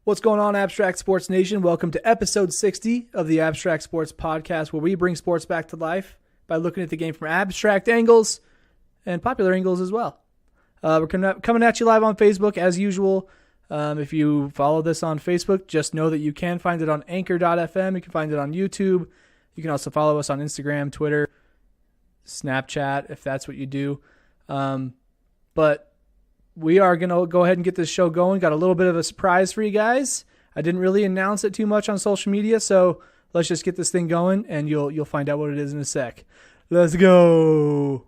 What's going on, Abstract Sports Nation? Welcome to episode 60 of the Abstract Sports Podcast, where we bring sports back to life by looking at the game from abstract angles and popular angles as well. We're coming at you live on Facebook as usual. If you follow this on Facebook, just know that you can find it on anchor.fm. You can find it on YouTube. You can also follow us on Instagram, Twitter, Snapchat, if that's what you do. But we are going to go ahead and get this show going. Got a little bit of a surprise for you guys. I didn't really announce it too much on social media, so let's just get this thing going, and you'll find out what it is in a sec. Let's go.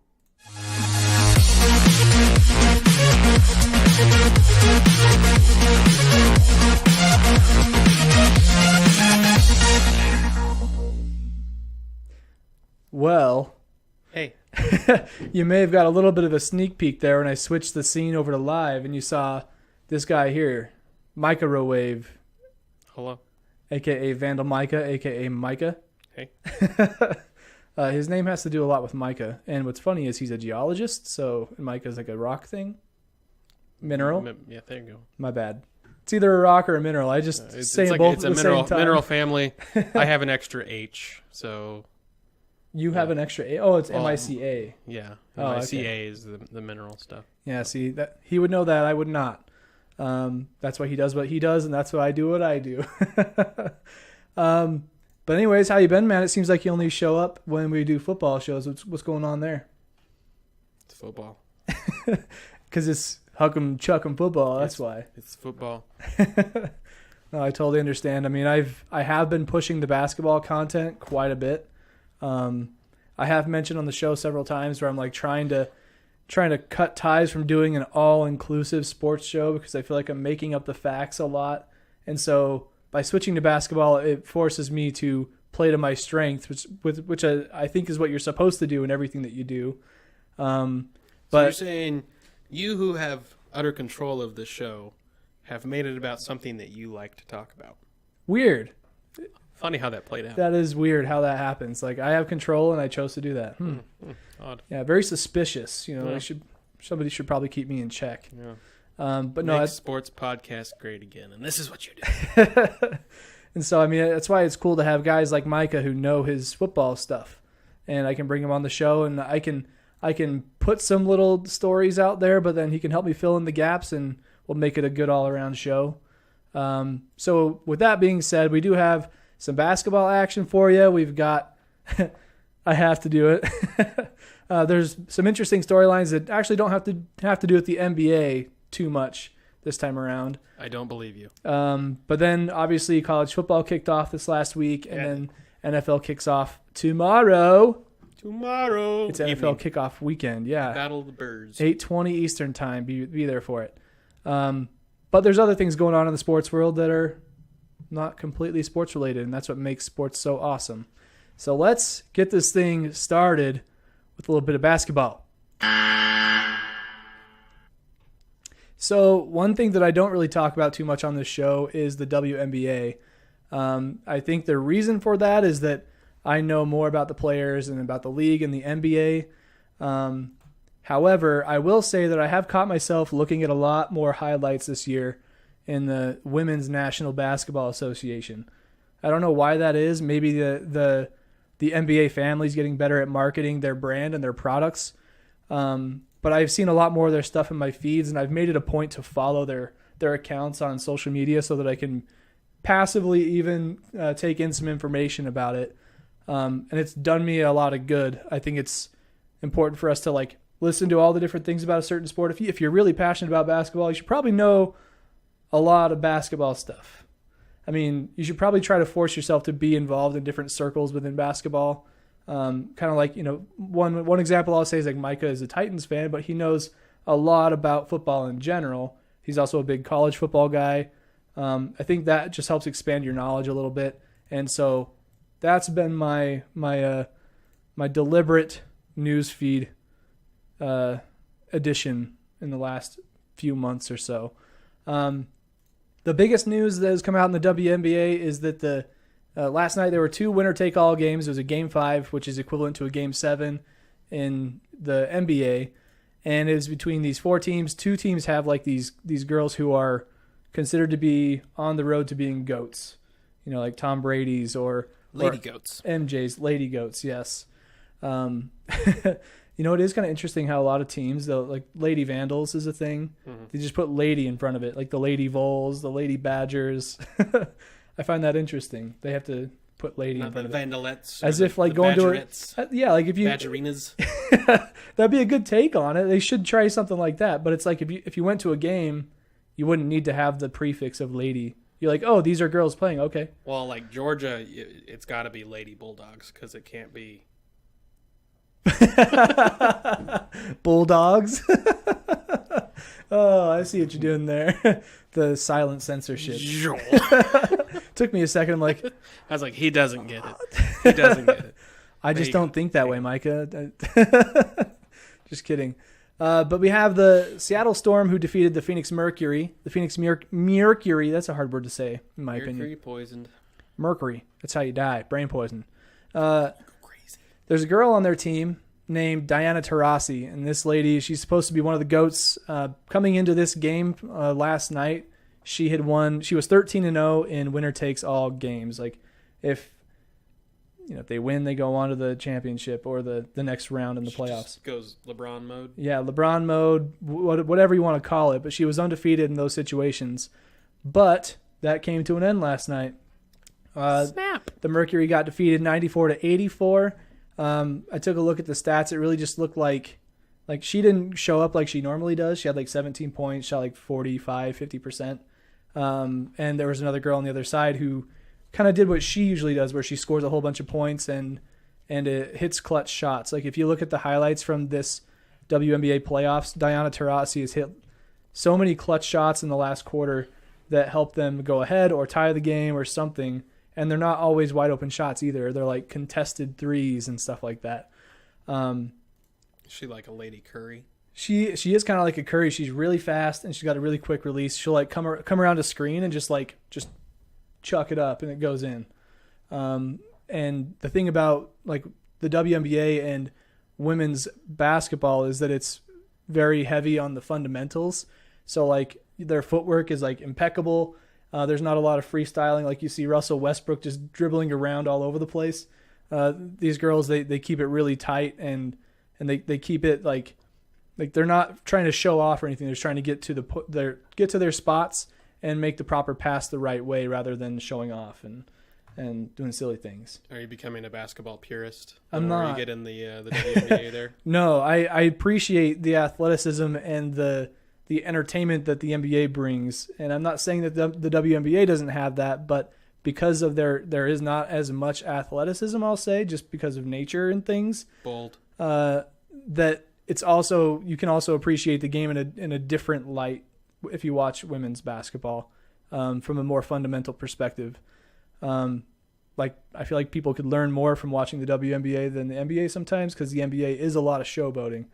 Well, hey. You may have got a little bit of a sneak peek there when I switched the scene over to live, and you saw this guy here, Microwave. Hello. A.K.A. Vandal Micah, A.K.A. Micah. Hey. His name has to do a lot with Micah, and what's funny is he's a geologist, so Micah's like a rock thing. Mineral. Yeah, there you go. My bad. It's either a rock or a mineral. I just say both at the same time. Mineral family. I have an extra H, so... You have an extra A? Oh, it's M-I-C-A. Yeah. M-I-C-A is the mineral stuff. Yeah, see, that he would know that. I would not. That's why he does what he does, and that's why I do what I do. But anyways, how you been, man? It seems like you only show up when we do football shows. What's going on there? It's football. Because it's huck'em chuck'em football. That's why. It's football. No, I totally understand. I mean, I have been pushing the basketball content quite a bit. I have mentioned on the show several times where I'm like trying to cut ties from doing an all-inclusive sports show because I feel like I'm making up the facts a lot. And so by switching to basketball, it forces me to play to my strength, which I think is what you're supposed to do in everything that you do. So you're saying you who have utter control of the show have made it about something that you like to talk about. Weird. Funny how that played out. That is weird how that happens. Like, I have control and I chose to do that. Odd. Yeah, very suspicious. You know, Yeah. Somebody should probably keep me in check. Yeah. But Make no, sports podcast great again, and this is what you do. And so, I mean, that's why it's cool to have guys like Micah who know his football stuff, and I can bring him on the show, and I can put some little stories out there, but then he can help me fill in the gaps, and we'll make it a good all-around show. So with that being said, we do have some basketball action for you. We've got, I have to do it. There's some interesting storylines that actually don't have to do with the NBA too much this time around. I don't believe you. But then obviously college football kicked off this last week, and then NFL kicks off tomorrow. It's NFL kickoff weekend. Yeah. Battle of the Birds. 8:20 Eastern time. Be there for it. But there's other things going on in the sports world that are not completely sports related, and that's what makes sports so awesome. So let's get this thing started with a little bit of basketball. So one thing that I don't really talk about too much on this show is the WNBA. I think the reason for that is that I know more about the players and about the league and the NBA. However, I will say that I have caught myself looking at a lot more highlights this year in the Women's National Basketball Association. I don't know why that is. Maybe the NBA family's getting better at marketing their brand and their products. But I've seen a lot more of their stuff in my feeds, and I've made it a point to follow their accounts on social media so that I can passively even take in some information about it. And it's done me a lot of good. I think it's important for us to like listen to all the different things about a certain sport. If you're really passionate about basketball, you should probably know a lot of basketball stuff. I mean, you should probably try to force yourself to be involved in different circles within basketball. Kind of like, you know, one example I'll say is like Micah is a Titans fan, but he knows a lot about football in general. He's also a big college football guy. I think that just helps expand your knowledge a little bit. And so that's been my deliberate news feed addition in the last few months or so. The biggest news that has come out in the WNBA is that last night there were two winner-take-all games. It was a Game 5, which is equivalent to a Game 7 in the NBA, and it was between these four teams. Two teams have like these girls who are considered to be on the road to being GOATs. Like Tom Brady's or Lady Goats. MJ's Lady Goats, yes. It is kind of interesting how a lot of teams, though, like Lady Vandals is a thing. Mm-hmm. They just put lady in front of it, like the Lady Vols, the Lady Badgers. I find that interesting. They have to put lady in front of it. Vandalettes. As if like going to it. Yeah, like if you Badgerinas. That'd be a good take on it. They should try something like that. But it's like if you went to a game, you wouldn't need to have the prefix of lady. You're like, oh, these are girls playing. Okay. Well, like Georgia, it's got to be Lady Bulldogs because it can't be Bulldogs. Oh, I see what you're doing there. The silent censorship. Took me a second. I'm like, I was like, he doesn't get it. He doesn't get it. I just don't think that way, Micah. Just kidding. But we have the Seattle Storm who defeated the Phoenix Mercury. The Phoenix Mercury, that's a hard word to say, in my opinion. Mercury poisoned. Mercury. That's how you die. Brain poison. Crazy. There's a girl on their team named Diana Taurasi, and this lady, she's supposed to be one of the GOATs. Coming into this game last night, she had won. She was 13-0 in winner takes all games. Like if they win, they go on to the championship or the next round in the playoffs. Just goes LeBron mode. Yeah, LeBron mode, whatever you want to call it. But she was undefeated in those situations. But that came to an end last night. Snap. The Mercury got defeated 94-84. I took a look at the stats. It really just looked like she didn't show up like she normally does. She had like 17 points, shot like 45, 50%. And there was another girl on the other side who kind of did what she usually does, where she scores a whole bunch of points and it hits clutch shots. Like if you look at the highlights from this WNBA playoffs, Diana Taurasi has hit so many clutch shots in the last quarter that help them go ahead or tie the game or something. And they're not always wide open shots either. They're like contested threes and stuff like that. Is she like a Lady Curry? She is kind of like a Curry. She's really fast and she's got a really quick release. She'll like come around a screen and just chuck it up and it goes in. And the thing about like the WNBA and women's basketball is that it's very heavy on the fundamentals. So like their footwork is like impeccable. There's not a lot of freestyling. Like you see Russell Westbrook just dribbling around all over the place. These girls, they keep it really tight and they keep it like they're not trying to show off or anything. They're just trying to get to their spots and make the proper pass the right way rather than showing off and doing silly things. Are you becoming a basketball purist? I'm not. You get in the WNBA there? No, I appreciate the athleticism and the entertainment that the NBA brings. And I'm not saying that the WNBA doesn't have that, but because of there is not as much athleticism, I'll say, just because of nature and things. Bold. That it's also, you can also appreciate the game in a different light if you watch women's basketball from a more fundamental perspective. Like I feel like people could learn more from watching the WNBA than the NBA sometimes, because the NBA is a lot of showboating.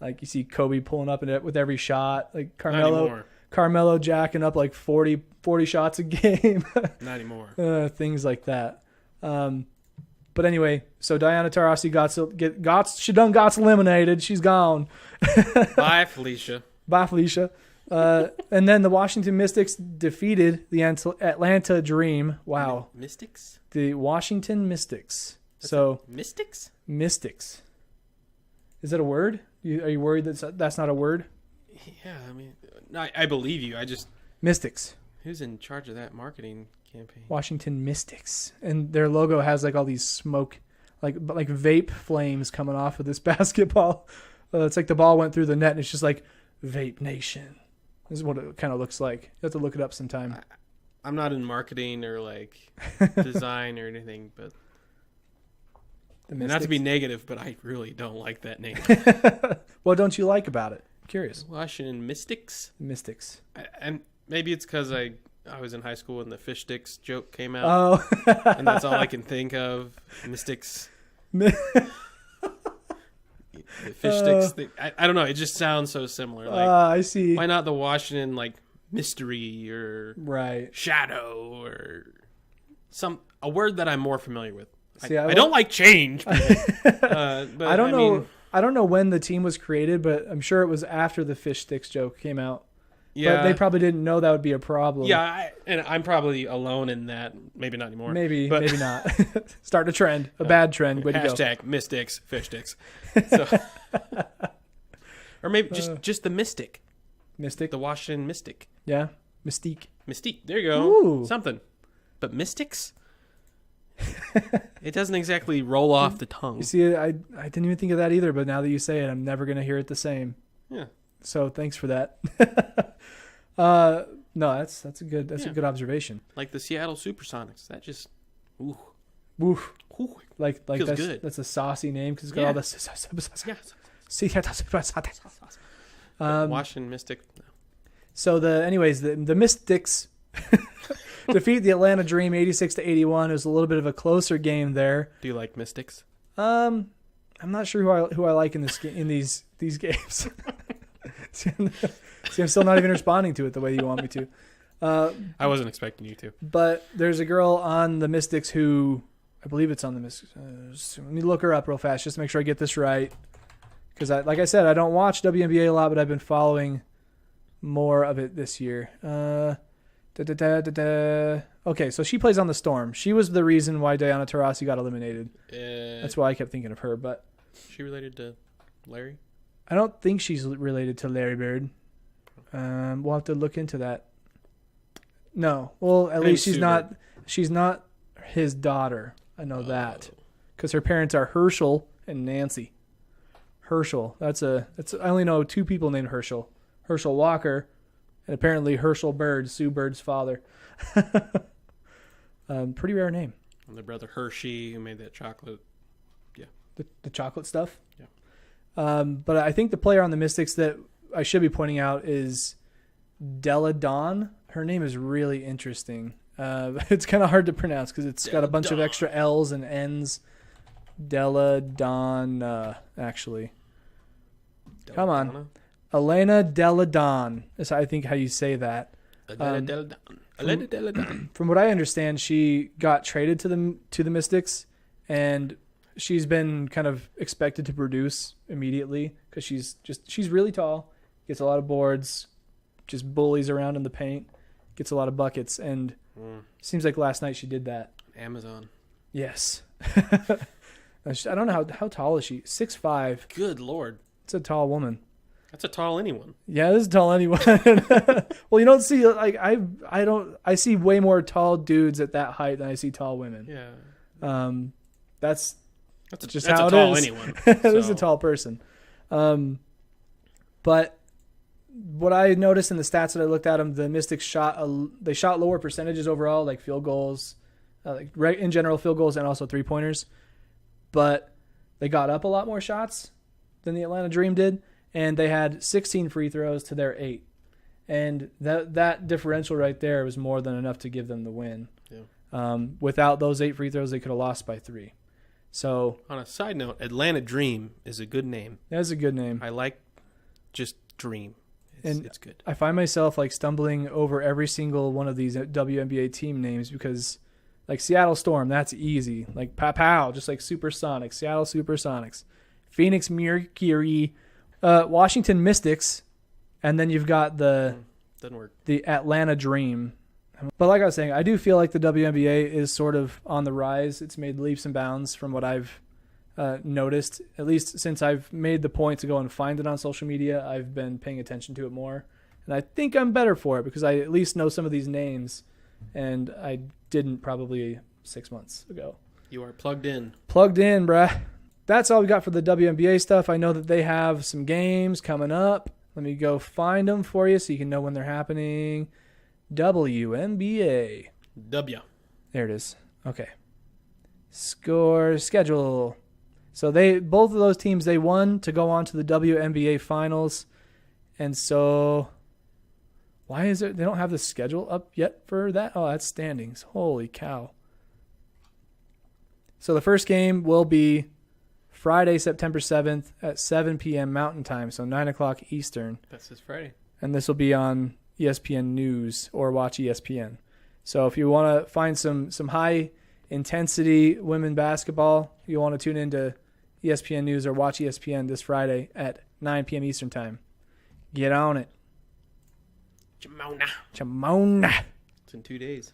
Like you see Kobe pulling up in it with every shot, like Carmelo jacking up like 40 shots a game. Not anymore. Things like that. But anyway, so Diana Taurasi got eliminated. She's gone. Bye, Felicia. Bye, Felicia. And then the Washington Mystics defeated the Atlanta Dream. Wow. Mystics? The Washington Mystics. Mystics? Mystics. Is that a word? Are you worried that's not a word? Yeah, I mean, I believe you. Mystics. Who's in charge of that marketing campaign? Washington Mystics. And their logo has like all these smoke, like vape flames coming off of this basketball. It's like the ball went through the net and it's just like Vape Nation. This is what it kind of looks like. You have to look it up sometime. I'm not in marketing or like design or anything, but not to be negative, but I really don't like that name. What don't you like about it? I'm curious. Washington Mystics? Mystics. And maybe it's because I was in high school when the fish sticks joke came out. Oh. And that's all I can think of. Mystics. The fish sticks thing. I don't know. It just sounds so similar. Like, I see. Why not the Washington like mystery or shadow or a word that I'm more familiar with? See, I don't like change. But, I don't know when the team was created, but I'm sure it was after the fish sticks joke came out. Yeah. But they probably didn't know that would be a problem. Yeah, and I'm probably alone in that. Maybe not anymore. Maybe not. Start a trend, a bad trend. Way to go. Hashtag Mystics, fish sticks. So, or maybe just the Mystic. Mystic? The Washington Mystic. Yeah, Mystique. Mystique. There you go. Ooh. Something. But Mystics? It doesn't exactly roll off the tongue. You see, I didn't even think of that either, but now that you say it, I'm never going to hear it the same. Yeah. So thanks for that. No, that's a good observation. Like the Seattle Supersonics. That just ooh. Woof. Ooh. Like feels that's good. That's a saucy name because it's got all the Washington Mystic. No. So the Mystics defeat the Atlanta Dream 86-81. It was a little bit of a closer game there. Do you like Mystics? I'm not sure who I like in these games. See, I'm still not even responding to it the way you want me to. I wasn't expecting you to. But there's a girl on the Mystics who, I believe it's on the Mystics. Let me look her up real fast just to make sure I get this right. Because, like I said, I don't watch WNBA a lot, but I've been following more of it this year. Okay, so she plays on the Storm. She was the reason why Diana Taurasi got eliminated. That's why I kept thinking of her. But she related to Larry? I don't think she's related to Larry Bird. We'll have to look into that. No. Well, at least she's not his daughter. I know that. Because her parents are Herschel and Nancy. Herschel. That's I only know two people named Herschel. Herschel Walker and apparently Herschel Bird, Sue Bird's father. Pretty rare name. And their brother Hershey, who made that chocolate. Yeah. The chocolate stuff? Yeah. But I think the player on the Mystics that I should be pointing out is Della Dawn. Her name is really interesting. It's kind of hard to pronounce because it's got a bunch of extra L's and N's. Della Dawn, actually. Come on. Elena Della Dawn is, I think, how you say that. From what I understand, she got traded to the Mystics, and she's been kind of expected to produce immediately because she's really tall, gets a lot of boards, just bullies around in the paint, gets a lot of buckets, and seems like last night she did that. Amazon. Yes. I don't know how tall is she? 6'5". Good Lord. It's a tall woman. That's a tall anyone. Yeah, this is tall anyone. Well, you don't see I see way more tall dudes at that height than I see tall women. Yeah. That's just how it is. That's a tall anyone. It is a tall person. But what I noticed in the stats that I looked at them, the Mystics shot lower percentages overall, like field goals, in general field goals and also 3-pointers. But they got up a lot more shots than the Atlanta Dream did. And they had 16 free throws to their 8. And that differential right there was more than enough to give them the win. Yeah. Without those 8 free throws, they could have lost by 3. So, on a side note, Atlanta Dream is a good name. That's a good name. I like just Dream. It's good. I find myself stumbling over every single one of these WNBA team names because Seattle Storm, that's easy. Pow, just like Supersonics, Seattle Supersonics. Phoenix Mercury, Washington Mystics, and then you've got the Atlanta Dream. But like I was saying, I do feel like the WNBA is sort of on the rise. It's made leaps and bounds from what I've noticed, at least since I've made the point to go and find it on social media. I've been paying attention to it more, and I think I'm better for it because I at least know some of these names, and I didn't probably 6 months ago. You are plugged in. Plugged in, bruh. That's all we got for the WNBA stuff. I know that they have some games coming up. Let me go find them for you so you can know when they're happening. WNBA. W. There it is. Okay. Schedule. So both of those teams, they won to go on to the WNBA finals. And so why is it they don't have the schedule up yet for that? Oh, that's standings. Holy cow. So the first game will be Friday, September 7th at 7 p.m. Mountain Time, so 9 o'clock Eastern. That's this Friday. And this will be on ESPN News or watch ESPN. So if you want to find some high-intensity women basketball, you want to tune into ESPN News or watch ESPN this Friday at 9 p.m. Eastern Time. Get on it. Chamona. It's in 2 days.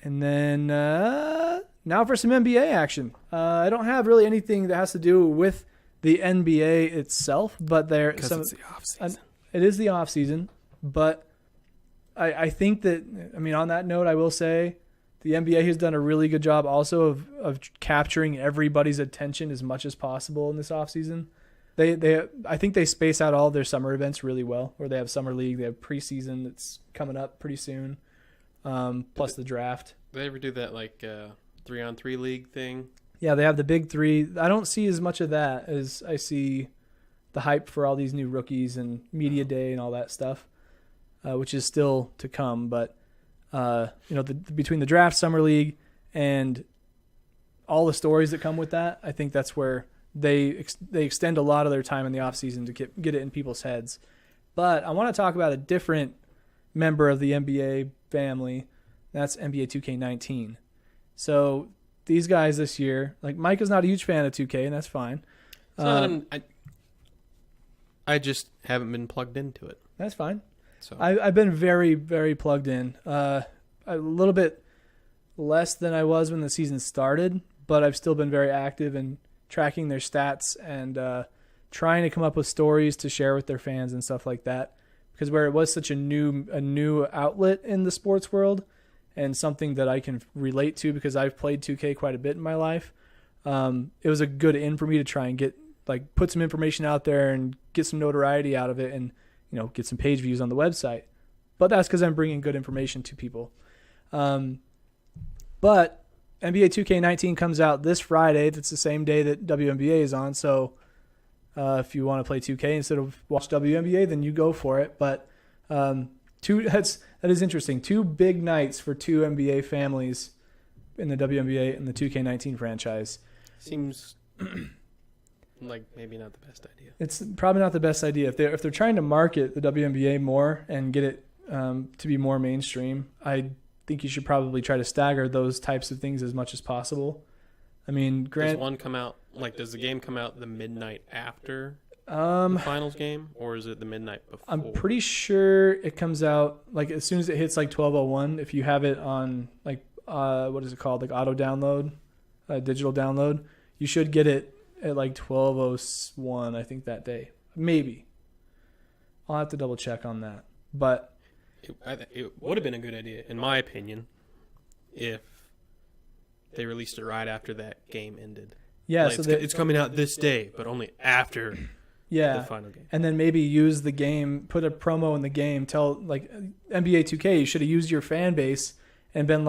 And then now for some NBA action. I don't have really anything that has to do with the NBA itself, but because it's the off season. It is the off season, but I think that, I mean, on that note, I will say the NBA has done a really good job also of capturing everybody's attention as much as possible in this off season. I think they space out all of their summer events really well, where they have summer league, they have preseason that's coming up pretty soon, plus the draft. Do they ever do that 3-on-3 league thing? Yeah, they have the big three. I don't see as much of that as I see the hype for all these new rookies and media day and all that stuff, which is still to come. But between the draft, summer league, and all the stories that come with that, I think that's where they extend a lot of their time in the off season to get it in people's heads. But I want to talk about a different member of the NBA family. That's NBA 2K19. So these guys this year, like Mike is not a huge fan of 2K, and that's fine. I just haven't been plugged into it. That's fine. So I've been very, very plugged in. A little bit less than I was when the season started, but I've still been very active in tracking their stats and trying to come up with stories to share with their fans and stuff like that. Because where it was such a new outlet in the sports world and something that I can relate to because I've played 2K quite a bit in my life, it was a good in for me to try and put some information out there and get some notoriety out of it and get some page views on the website. But that's because I'm bringing good information to people. But NBA 2K19 comes out this Friday. That's the same day that WNBA is on. So if you want to play 2K instead of watch WNBA, then you go for it. But that is interesting. 2 big nights for 2 NBA families in the WNBA and the 2K19 franchise. Seems like maybe not the best idea. It's probably not the best idea. If they're trying to market the WNBA more and get it to be more mainstream, I think you should probably try to stagger those types of things as much as possible. I mean, does one come out does the game come out the midnight after the finals game, or is it the midnight before? I'm pretty sure it comes out as soon as it hits 12:01. If you have it on what is it called, auto download, digital download, you should get it at 12:01. I think that day, maybe. I'll have to double check on that, but. It would have been a good idea, in my opinion, if they released it right after that game ended. Yeah, so it's coming out this day, but only after the final game. And then maybe use the game, put a promo in the game, tell NBA 2K, you should have used your fan base and been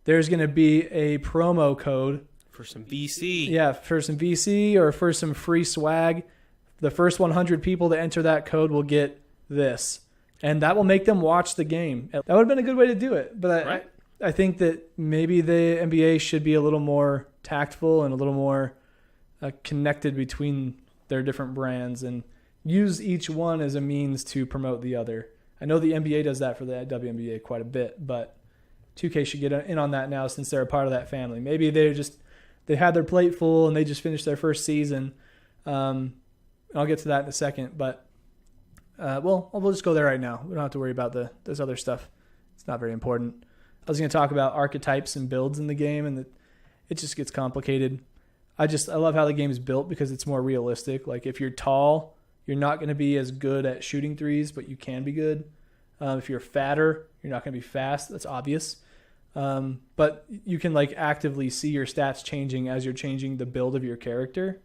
there's going to be a promo code. For some VC. Yeah, for some VC or for some free swag. The first 100 people to enter that code will get this. And that will make them watch the game. That would have been a good way to do it. But right. I think that maybe the NBA should be a little more tactful and a little more connected between their different brands and use each one as a means to promote the other. I know the NBA does that for the WNBA quite a bit, but 2K should get in on that now since they're a part of that family. Maybe they had their plate full and they just finished their first season. I'll get to that in a second, but we'll just go there right now. We don't have to worry about this other stuff. It's not very important. I was going to talk about archetypes and builds in the game, and it just gets complicated. I love how the game is built because it's more realistic. If you're tall, you're not going to be as good at shooting threes, but you can be good. If you're fatter, you're not going to be fast. That's obvious. But you can actively see your stats changing as you're changing the build of your character.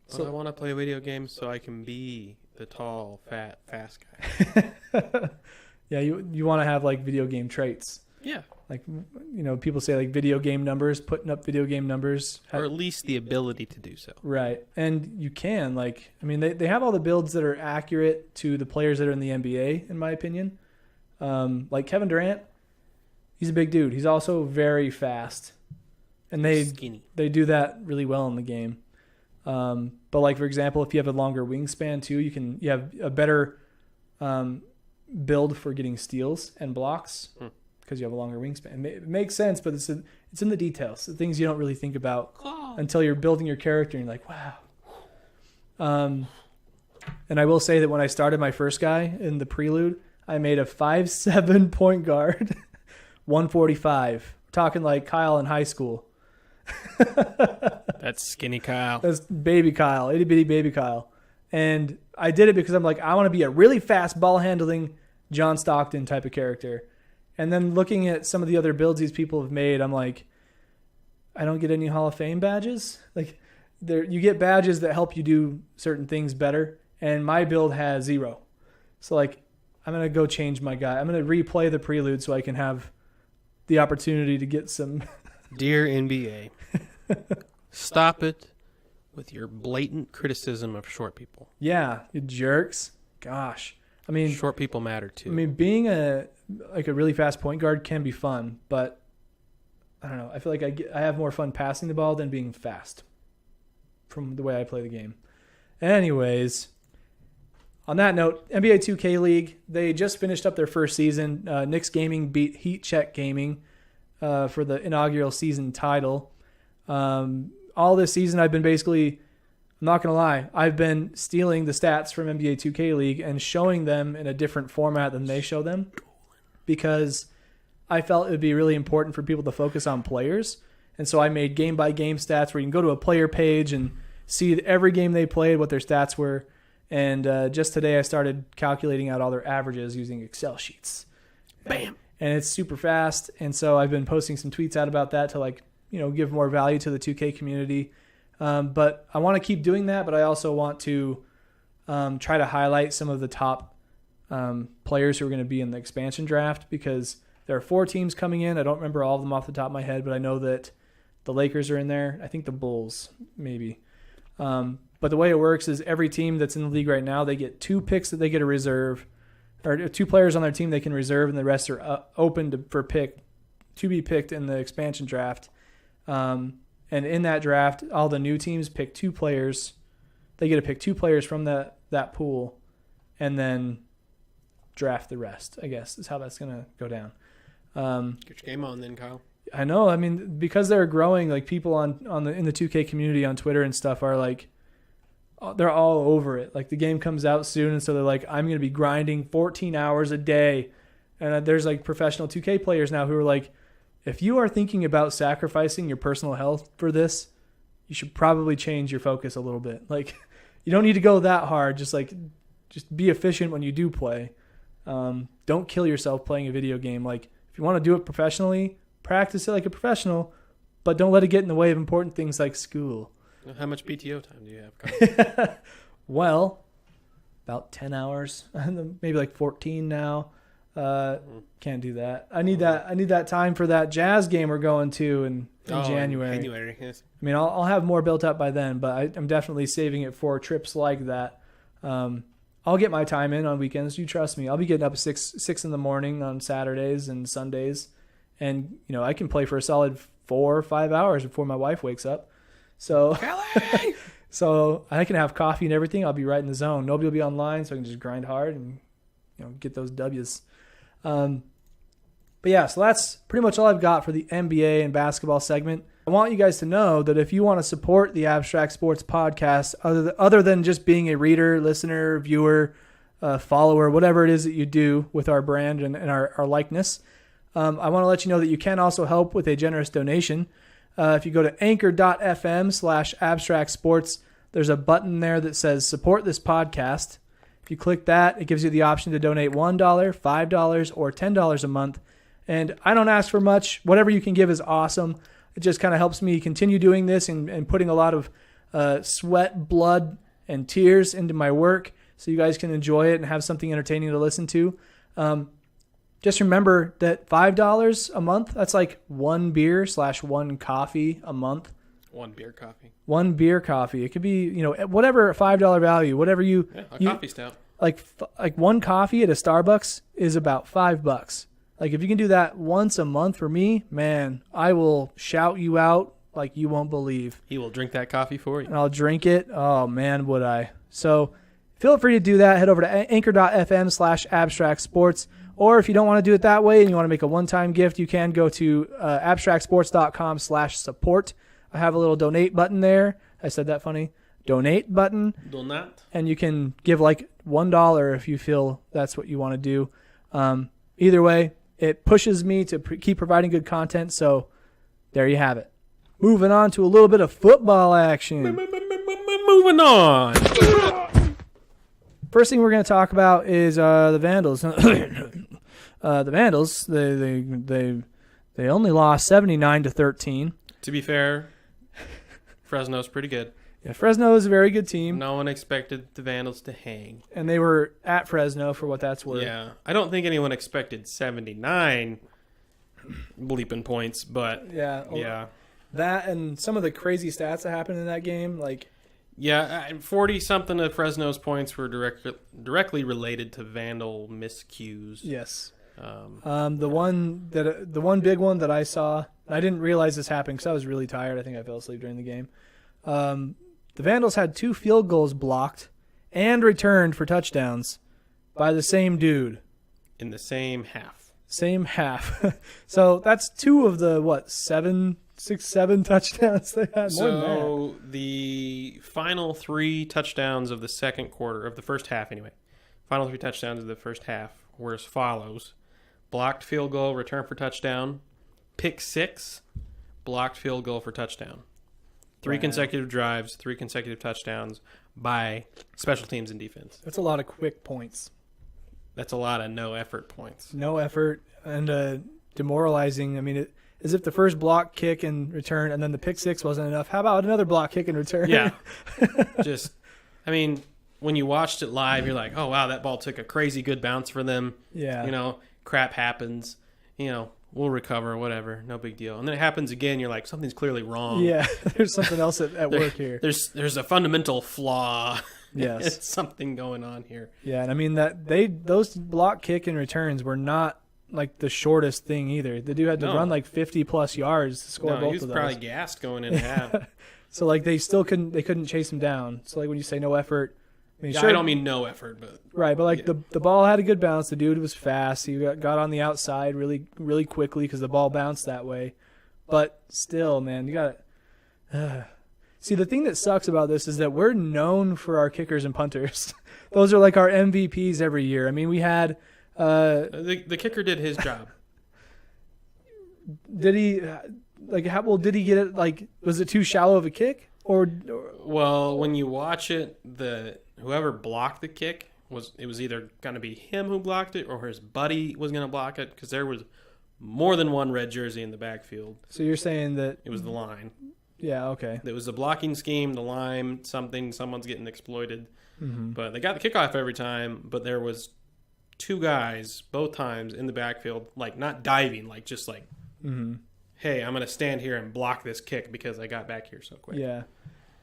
So I want to play a video game so I can be the tall, fat, fast guy. Yeah, you want to have video game traits. Yeah. People say video game numbers, putting up video game numbers. Or at least the ability to do so. Right. And you can, they have all the builds that are accurate to the players that are in the NBA, in my opinion. Kevin Durant, he's a big dude. He's also very fast. And skinny. They do that really well in the game. But for example, if you have a longer wingspan too, you have a better build for getting steals and blocks because you have a longer wingspan. It makes sense, but it's in the details, the things you don't really think about until you're building your character and you're like, wow. And I will say that when I started my first guy in the prelude, I made a 5'7" point guard, 145. Talking like Kyle in high school. That's skinny Kyle. That's baby Kyle, itty bitty baby Kyle. And I did it because I'm like, I want to be a really fast ball handling John Stockton type of character. And then looking at some of the other builds these people have made, I'm like, I don't get any Hall of Fame badges. Like, you get badges that help you do certain things better, and my build has 0. So like, I'm gonna go change my guy. I'm gonna replay the prelude so I can have the opportunity to get some. Dear NBA, stop it with your blatant criticism of short people. Yeah, you jerks. Gosh, I mean, short people matter too. I mean, being a really fast point guard can be fun, but I don't know. I feel like I have more fun passing the ball than being fast from the way I play the game. Anyways, on that note, NBA 2K League, they just finished up their first season. Knicks Gaming beat Heat Check Gaming for the inaugural season title. All this season, I've been basically, I'm not going to lie, I've been stealing the stats from NBA 2K League and showing them in a different format than they show them, because I felt it would be really important for people to focus on players. And so I made game-by-game stats where you can go to a player page and see every game they played, what their stats were. And just today I started calculating out all their averages using Excel sheets. Bam! And it's super fast. And so I've been posting some tweets out about that to give more value to the 2K community. But I want to keep doing that, but I also want to try to highlight some of the top players who are going to be in the expansion draft, because there are 4 teams coming in. I don't remember all of them off the top of my head, but I know that the Lakers are in there. I think the Bulls, maybe. But the way it works is every team that's in the league right now, they get 2 picks that they get to reserve, or 2 players on their team they can reserve, and the rest are open to be picked in the expansion draft. And in that draft, all the new teams pick 2 players. They get to pick 2 players from that pool, and then draft the rest, I guess, is how that's going to go down. Get your game on then, Kyle. I know. I mean, because they're growing, like people in the 2K community on Twitter and stuff are like, they're all over it. Like the game comes out soon, and so they're like, I'm going to be grinding 14 hours a day. And there's like professional 2K players now who are like, if you are thinking about sacrificing your personal health for this, you should probably change your focus a little bit. Like, you don't need to go that hard. Just be efficient when you do play. Don't kill yourself playing a video game. Like, if you want to do it professionally, practice it like a professional, but don't let it get in the way of important things like school. How much PTO time do you have? Well, about 10 hours, maybe like 14 now. Can't do that. I need that time for that Jazz game we're going to in January. Yes. I mean, I'll have more built up by then, but I'm definitely saving it for trips like that. I'll get my time in on weekends. You trust me. I'll be getting up at 6 in the morning on Saturdays and Sundays, and I can play for a solid 4 or 5 hours before my wife wakes up. So, so I can have coffee and everything. I'll be right in the zone. Nobody will be online, so I can just grind hard and get those W's. But yeah, so that's pretty much all I've got for the NBA and basketball segment. I want you guys to know that if you want to support the Abstract Sports Podcast, other than just being a reader, listener, viewer, follower, whatever it is that you do with our brand and our likeness, I want to let you know that you can also help with a generous donation. If you go to anchor.fm/abstractsports, there's a button there that says support this podcast. If you click that, it gives you the option to donate $1, $5, or $10 a month. And I don't ask for much. Whatever you can give is awesome. It just kind of helps me continue doing this and putting a lot of sweat, blood, and tears into my work so you guys can enjoy it and have something entertaining to listen to. Just remember that $5 a month, that's like 1 beer/1 coffee a month. 1 beer coffee. 1 beer coffee. It could be, whatever $5 value, whatever you... Yeah, coffee stout. Like 1 coffee at a Starbucks is about $5. Like if you can do that once a month for me, man, I will shout you out like you won't believe. He will drink that coffee for you. And I'll drink it. Oh, man, would I. So feel free to do that. Head over to anchor.fm/abstractsports. Or if you don't want to do it that way and you want to make a one-time gift, you can go to abstractsports.com/support. I have a little donate button there. I said that funny. Donate button. Donate. And you can give like $1 if you feel that's what you want to do. Either way, it pushes me to keep providing good content. So there you have it. Moving on to a little bit of football action. Moving on. First thing we're going to talk about is the Vandals. The Vandals, they only lost 79-13. To be fair, Fresno's pretty good. Yeah, Fresno is a very good team. No one expected the Vandals to hang. And they were at Fresno for what that's worth. Yeah. I don't think anyone expected 79 bleeping points, but yeah. That and some of the crazy stats that happened in that game, like... Yeah, 40-something of Fresno's points were directly related to Vandal miscues. Yes. The one big one that I saw, I didn't realize this happened because I was really tired. I think I fell asleep during the game. The Vandals had 2 field goals blocked and returned for touchdowns by the same dude. In the same half. Same half. So that's 2 of the, 7 touchdowns they had. So the final 3 touchdowns of the second quarter, of the first half anyway, final 3 touchdowns of the first half were as follows. Blocked field goal, return for touchdown. Pick 6, blocked field goal for touchdown. 3 consecutive drives, 3 consecutive touchdowns by special teams and defense. That's a lot of quick points. That's a lot of no-effort points. No effort and demoralizing. I mean, as if the first block, kick, and return, and then the pick 6 wasn't enough. How about another block, kick, and return? Yeah. When you watched it live, you're like, oh, wow, that ball took a crazy good bounce for them. Yeah. Crap happens. We'll recover, whatever, no big deal. And then it happens again, you're like, something's clearly wrong. Yeah, there's something else at work here. There's a fundamental flaw. Yes. It's something going on here. Yeah, and I mean those block, kick, and returns were not like the shortest thing either. The dude had to run like 50+ yards to score both of those. He was probably gassed going in half. So like they couldn't chase him down. So like when you say no effort, I don't mean no effort, but right. But like the ball had a good bounce. The dude was fast. He got on the outside really really quickly because the ball bounced that way. But still, man, you got to see the thing that sucks about this is that we're known for our kickers and punters. Those are like our MVPs every year. I mean, we had the kicker did his job. Did he? Like, how well did he get it? Like, was it too shallow of a kick? Or well, when you watch it, whoever blocked the kick was either going to be him who blocked it or his buddy was going to block it because there was more than one red jersey in the backfield. So you're saying that it was the line? Yeah. Okay. It was the blocking scheme, the line, someone's getting exploited. Mm-hmm. But they got the kickoff every time. But there was 2 guys both times in the backfield, like not diving, like just like. Mm-hmm. Hey, I'm going to stand here and block this kick because I got back here so quick. Yeah.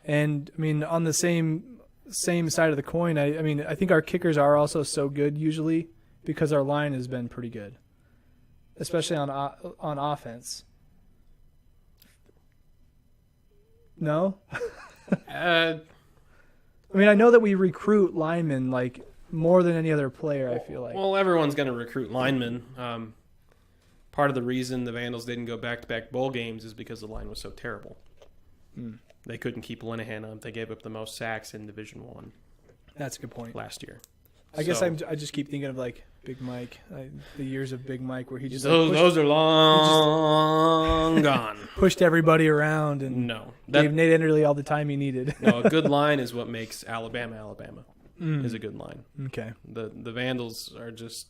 And, I mean, on the same side of the coin, I think our kickers are also so good usually because our line has been pretty good, especially on offense. No? I mean, I know that we recruit linemen, like, more than any other player, I feel like. Well, everyone's going to recruit linemen. Part of the reason the Vandals didn't go back-to-back bowl games is because the line was so terrible. They couldn't keep Linehan up. They gave up the most sacks in Division I. That's a good point. Last year. I guess I just keep thinking of like Big Mike, the years of Big Mike where he just those are long gone. Pushed everybody around and gave Nate Enderle all the time he needed. No, a good line is what makes Alabama. Is a good line. Okay. The Vandals are just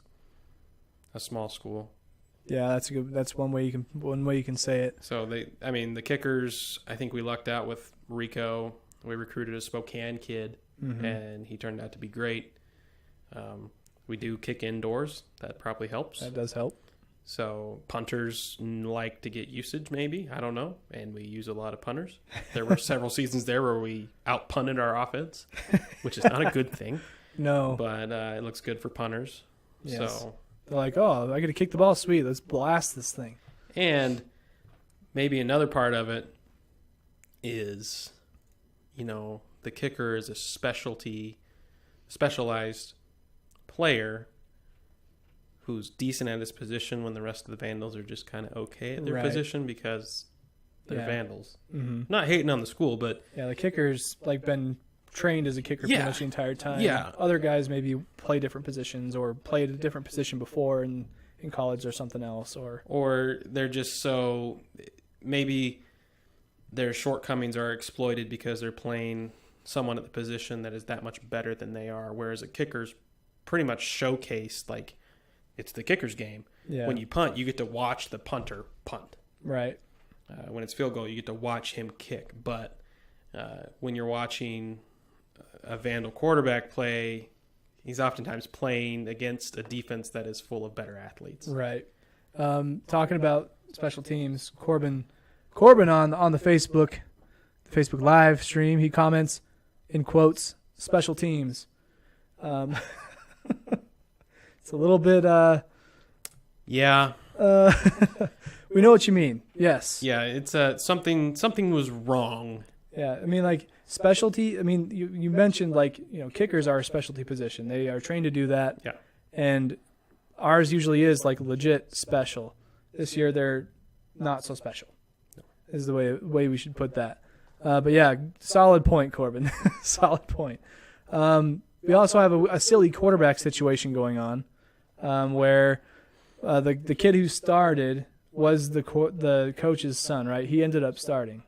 a small school. Yeah, that's good. That's one way you can say it. So the kickers, I think we lucked out with Rico. We recruited a Spokane kid, and he turned out to be great. We do kick indoors. That probably helps. That does help. So punters like to get usage, maybe. I don't know. And we use a lot of punters. There were several seasons there where we out-punted our offense, which is not a good thing. No. But it looks good for punters. Yes. So they're like, oh, I got to kick the ball. Sweet. Let's blast this thing. And maybe another part of it is, the kicker is a specialized player who's decent at his position when the rest of the Vandals are just kind of okay at their position because they're Vandals. Mm-hmm. Not hating on the school, but the kicker's like been trained as a kicker pretty much the entire time. Yeah. Other guys maybe play different positions or played a different position before in college or something else. Or they're just so maybe their shortcomings are exploited because they're playing someone at the position that is that much better than they are, whereas a kicker's pretty much showcased like it's the kicker's game. Yeah. When you punt, you get to watch the punter punt. Right. When it's field goal, you get to watch him kick. But when you're watching a Vandal quarterback play, he's oftentimes playing against a defense that is full of better athletes. Right. Talking about special teams, Corbin on the Facebook live stream, he comments in quotes, special teams. It's a little bit yeah. We know what you mean. Yes. Yeah, it's something was wrong. Yeah, I mean, like, specialty, I mean, you mentioned, like, kickers are a specialty position. They are trained to do that. Yeah. And ours usually is, like, legit special. This year, they're not so special, is the way we should put that. But, yeah, solid point, Corbin. Solid point. We also have a silly quarterback situation going on where the kid who started was the coach's son, right? He ended up starting.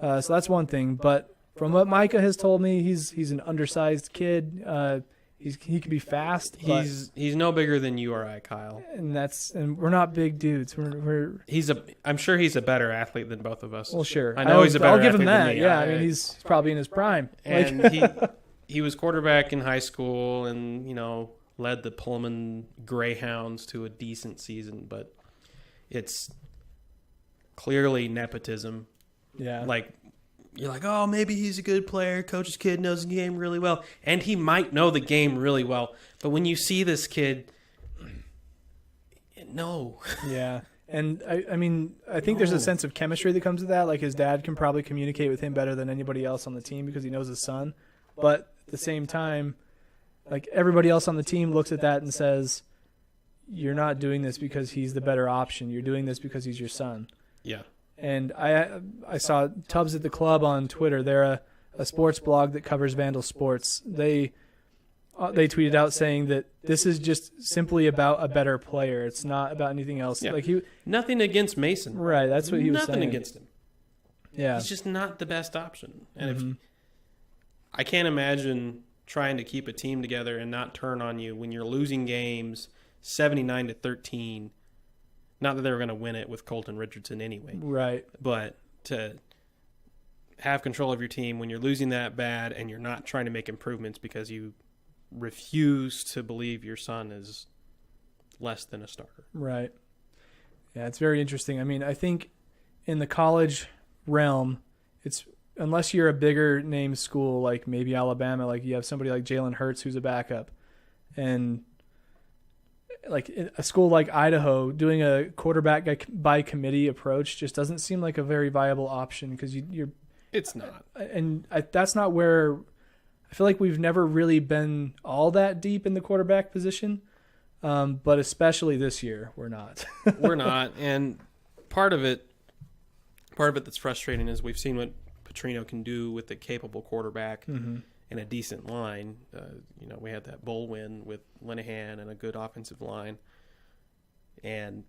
So that's one thing. But from what Micah has told me, he's an undersized kid. He could be fast. He's no bigger than you or I, Kyle. And we're not big dudes. I'm sure he's a better athlete than both of us. Well, sure. I know he's a better athlete I'll give him that. than me. Yeah, I mean he's probably in his prime. And he was quarterback in high school, and led the Pullman Greyhounds to a decent season, but it's clearly nepotism. Yeah. Like, you're like, oh, maybe he's a good player. Coach's kid knows the game really well. And he might know the game really well. But when you see this kid, no. Yeah. And, I think there's a sense of chemistry that comes with that. Like, his dad can probably communicate with him better than anybody else on the team because he knows his son. But at the same time, like, everybody else on the team looks at that and says, you're not doing this because he's the better option. You're doing this because he's your son. Yeah. And I saw Tubbs at the Club on Twitter. They're a sports blog that covers Vandal sports. They tweeted out saying that this is just simply about a better player. It's not about anything else. Yeah. Like nothing against Mason. Right, that's what he was saying. Nothing against him. Yeah. He's just not the best option. And I can't imagine trying to keep a team together and not turn on you when you're losing games 79-13. Not that they were going to win it with Colton Richardson anyway. Right. But to have control of your team when you're losing that bad and you're not trying to make improvements because you refuse to believe your son is less than a starter. Right. Yeah, it's very interesting. I mean, I think in the college realm, it's unless you're a bigger name school like maybe Alabama, like you have somebody like Jalen Hurts who's a backup, and like a school like Idaho doing a quarterback by committee approach just doesn't seem like a very viable option because you're. It's not, and that's not where I feel like we've never really been all that deep in the quarterback position, but especially this year we're not. We're not, and part of it that's frustrating is we've seen what Petrino can do with a capable quarterback. And a decent line. We had that bowl win with Linehan and a good offensive line. And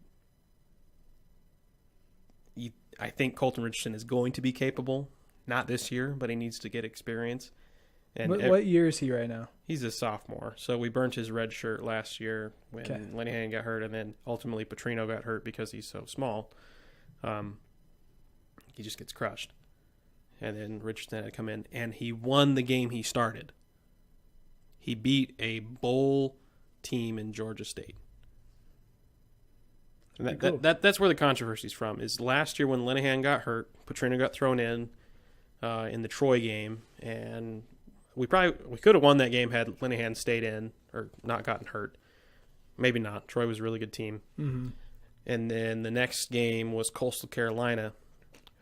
I think Colton Richardson is going to be capable. Not this year, but he needs to get experience. And what year is he right now? He's a sophomore. So we burnt his red shirt last year when Linehan got hurt, and then ultimately Petrino got hurt because he's so small. He just gets crushed. And then Richardson had to come in, and he won the game he started. He beat a bowl team in Georgia State. And that's where the controversy's from. Is last year when Linehan got hurt, Petrino got thrown in the Troy game, and we could have won that game had Linehan stayed in or not gotten hurt. Maybe not. Troy was a really good team. And then the next game was Coastal Carolina,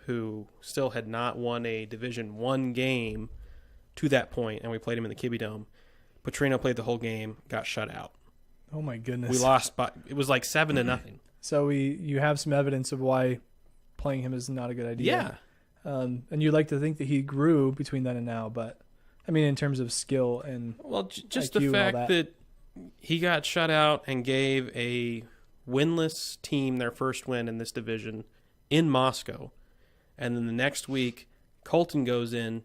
who still had not won a Division I game to that point, and we played him in the Kibbe Dome. Petrino played the whole game, got shut out. Oh my goodness! We lost it was like 7-0. So you have some evidence of why playing him is not a good idea. Yeah. And you'd like to think that he grew between then and now, but I mean, in terms of skill and just IQ the and all fact that he got shut out and gave a winless team their first win in this division in Moscow, and then the next week Colton goes in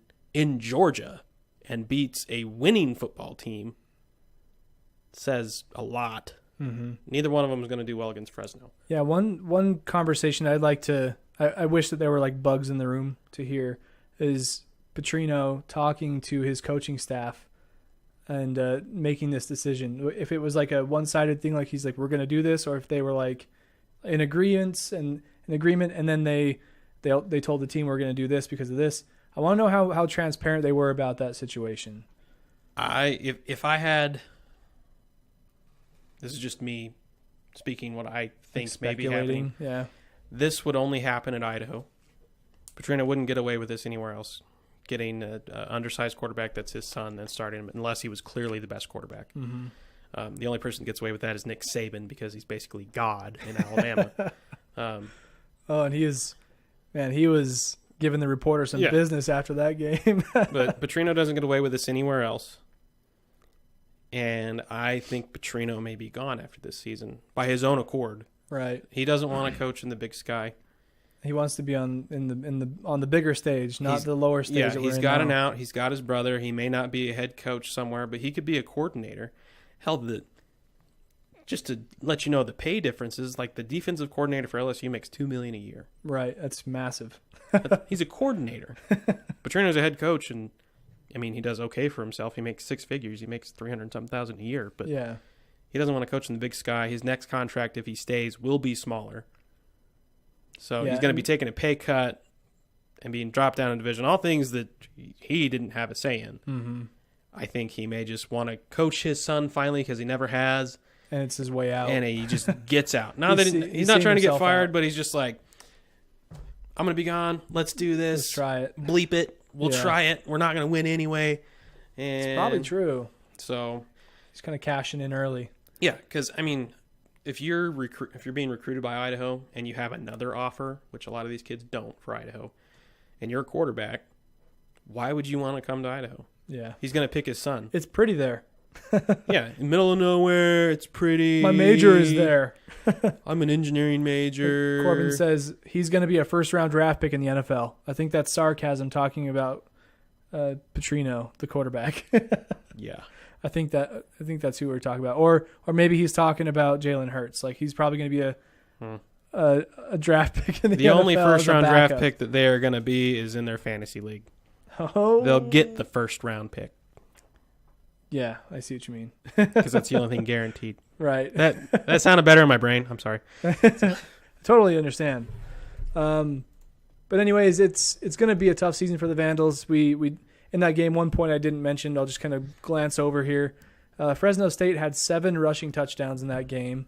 Georgia and beats a winning football team says a lot. Mm-hmm. Neither one of them is going to do well against Fresno. Yeah, one conversation I'd like to I wish that there were like bugs in the room to hear is Petrino talking to his coaching staff and making this decision. If it was like a one-sided thing, like he's like, we're going to do this, or if they were like in agreement and then they told the team we're going to do this because of this. I want to know how transparent they were about that situation. If I had, this is just me speaking what I think may be happening. Yeah. This would only happen at Idaho. Petrino wouldn't get away with this anywhere else. Getting an undersized quarterback that's his son and starting him, unless he was clearly the best quarterback. Mm-hmm. The only person that gets away with that is Nick Saban because he's basically God in Alabama. And he was giving the reporter some business after that game. But Petrino doesn't get away with this anywhere else. And I think Petrino may be gone after this season by his own accord. Right. He doesn't want to coach in the Big Sky. He wants to be on the bigger stage, not the lower stage. Yeah, that he's we're in got now. an out. He's got his brother. He may not be a head coach somewhere, but he could be a coordinator. Hell, just to let you know the pay differences, like the defensive coordinator for LSU makes $2 million a year. Right, that's massive. He's a coordinator. Petrino's a head coach, and I mean he does okay for himself. He makes six figures. He makes $300,000 a year, but yeah, he doesn't want to coach in the Big Sky. His next contract, if he stays, will be smaller. So he's going to be taking a pay cut and being dropped down in division. All things that he didn't have a say in. Mm-hmm. I think he may just want to coach his son finally because he never has. And it's his way out. And he just gets out. Not that he's not trying to get fired, but he's just like, I'm going to be gone. Let's do this. Let's try it. Bleep it. We'll try it. We're not going to win anyway. And it's probably true. So he's kind of cashing in early. Yeah, because, I mean, if you're being recruited by Idaho and you have another offer, which a lot of these kids don't for Idaho, and you're a quarterback, why would you want to come to Idaho? Yeah. He's going to pick his son. It's pretty there. Yeah, in the middle of nowhere, it's pretty. My major is there. I'm an engineering major. Corbin says he's going to be a first-round draft pick in the NFL. I think that's sarcasm talking about Petrino, the quarterback. Yeah. I think that's who we're talking about, or maybe he's talking about Jalen Hurts. Like he's probably going to be a draft pick in the NFL. The only first-round draft pick that they are going to be is in their fantasy league. Oh, they'll get the first-round pick. Yeah, I see what you mean. Because that's the only thing guaranteed. Right. That sounded better in my brain. I'm sorry. Totally understand. But anyways, it's going to be a tough season for the Vandals. We in that game, one point I didn't mention, I'll just kind of glance over here. Fresno State had 7 rushing touchdowns in that game,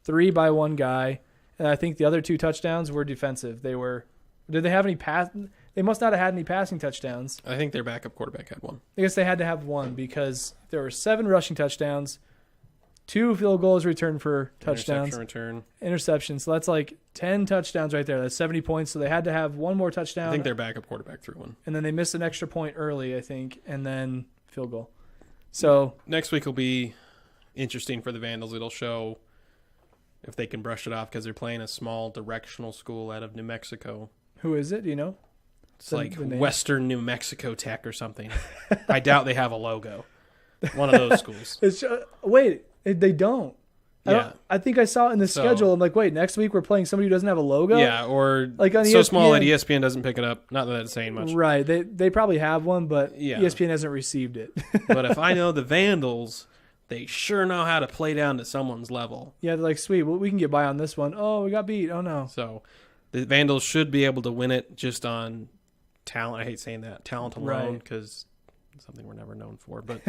3 by one guy, and I think the other 2 touchdowns were defensive. Did they have any pass? They must not have had any passing touchdowns. I think their backup quarterback had one. I guess they had to have one because there were 7 rushing touchdowns, 2 field goals returned for touchdowns. Interception. So that's like 10 touchdowns right there. That's 70 points. So they had to have one more touchdown. I think their backup quarterback threw one. And then they missed an extra point early, I think, and then field goal. So next week will be interesting for the Vandals. It'll show if they can brush it off because they're playing a small directional school out of New Mexico. Who is it? Do you know? It's like Western New Mexico Tech or something. I doubt they have a logo. One of those schools. Wait, they don't. Yeah. I think I saw it in the schedule. I'm like, wait, next week we're playing somebody who doesn't have a logo? Yeah, or like on so ESPN. Small that ESPN doesn't pick it up. Not that it's saying much. Right. They probably have one, but ESPN hasn't received it. But if I know the Vandals, they sure know how to play down to someone's level. Yeah, they're like, sweet, well, we can get by on this one. Oh, we got beat. Oh, no. So the Vandals should be able to win it just on talent. I hate saying that. Talent alone, because it's something we're never known for. But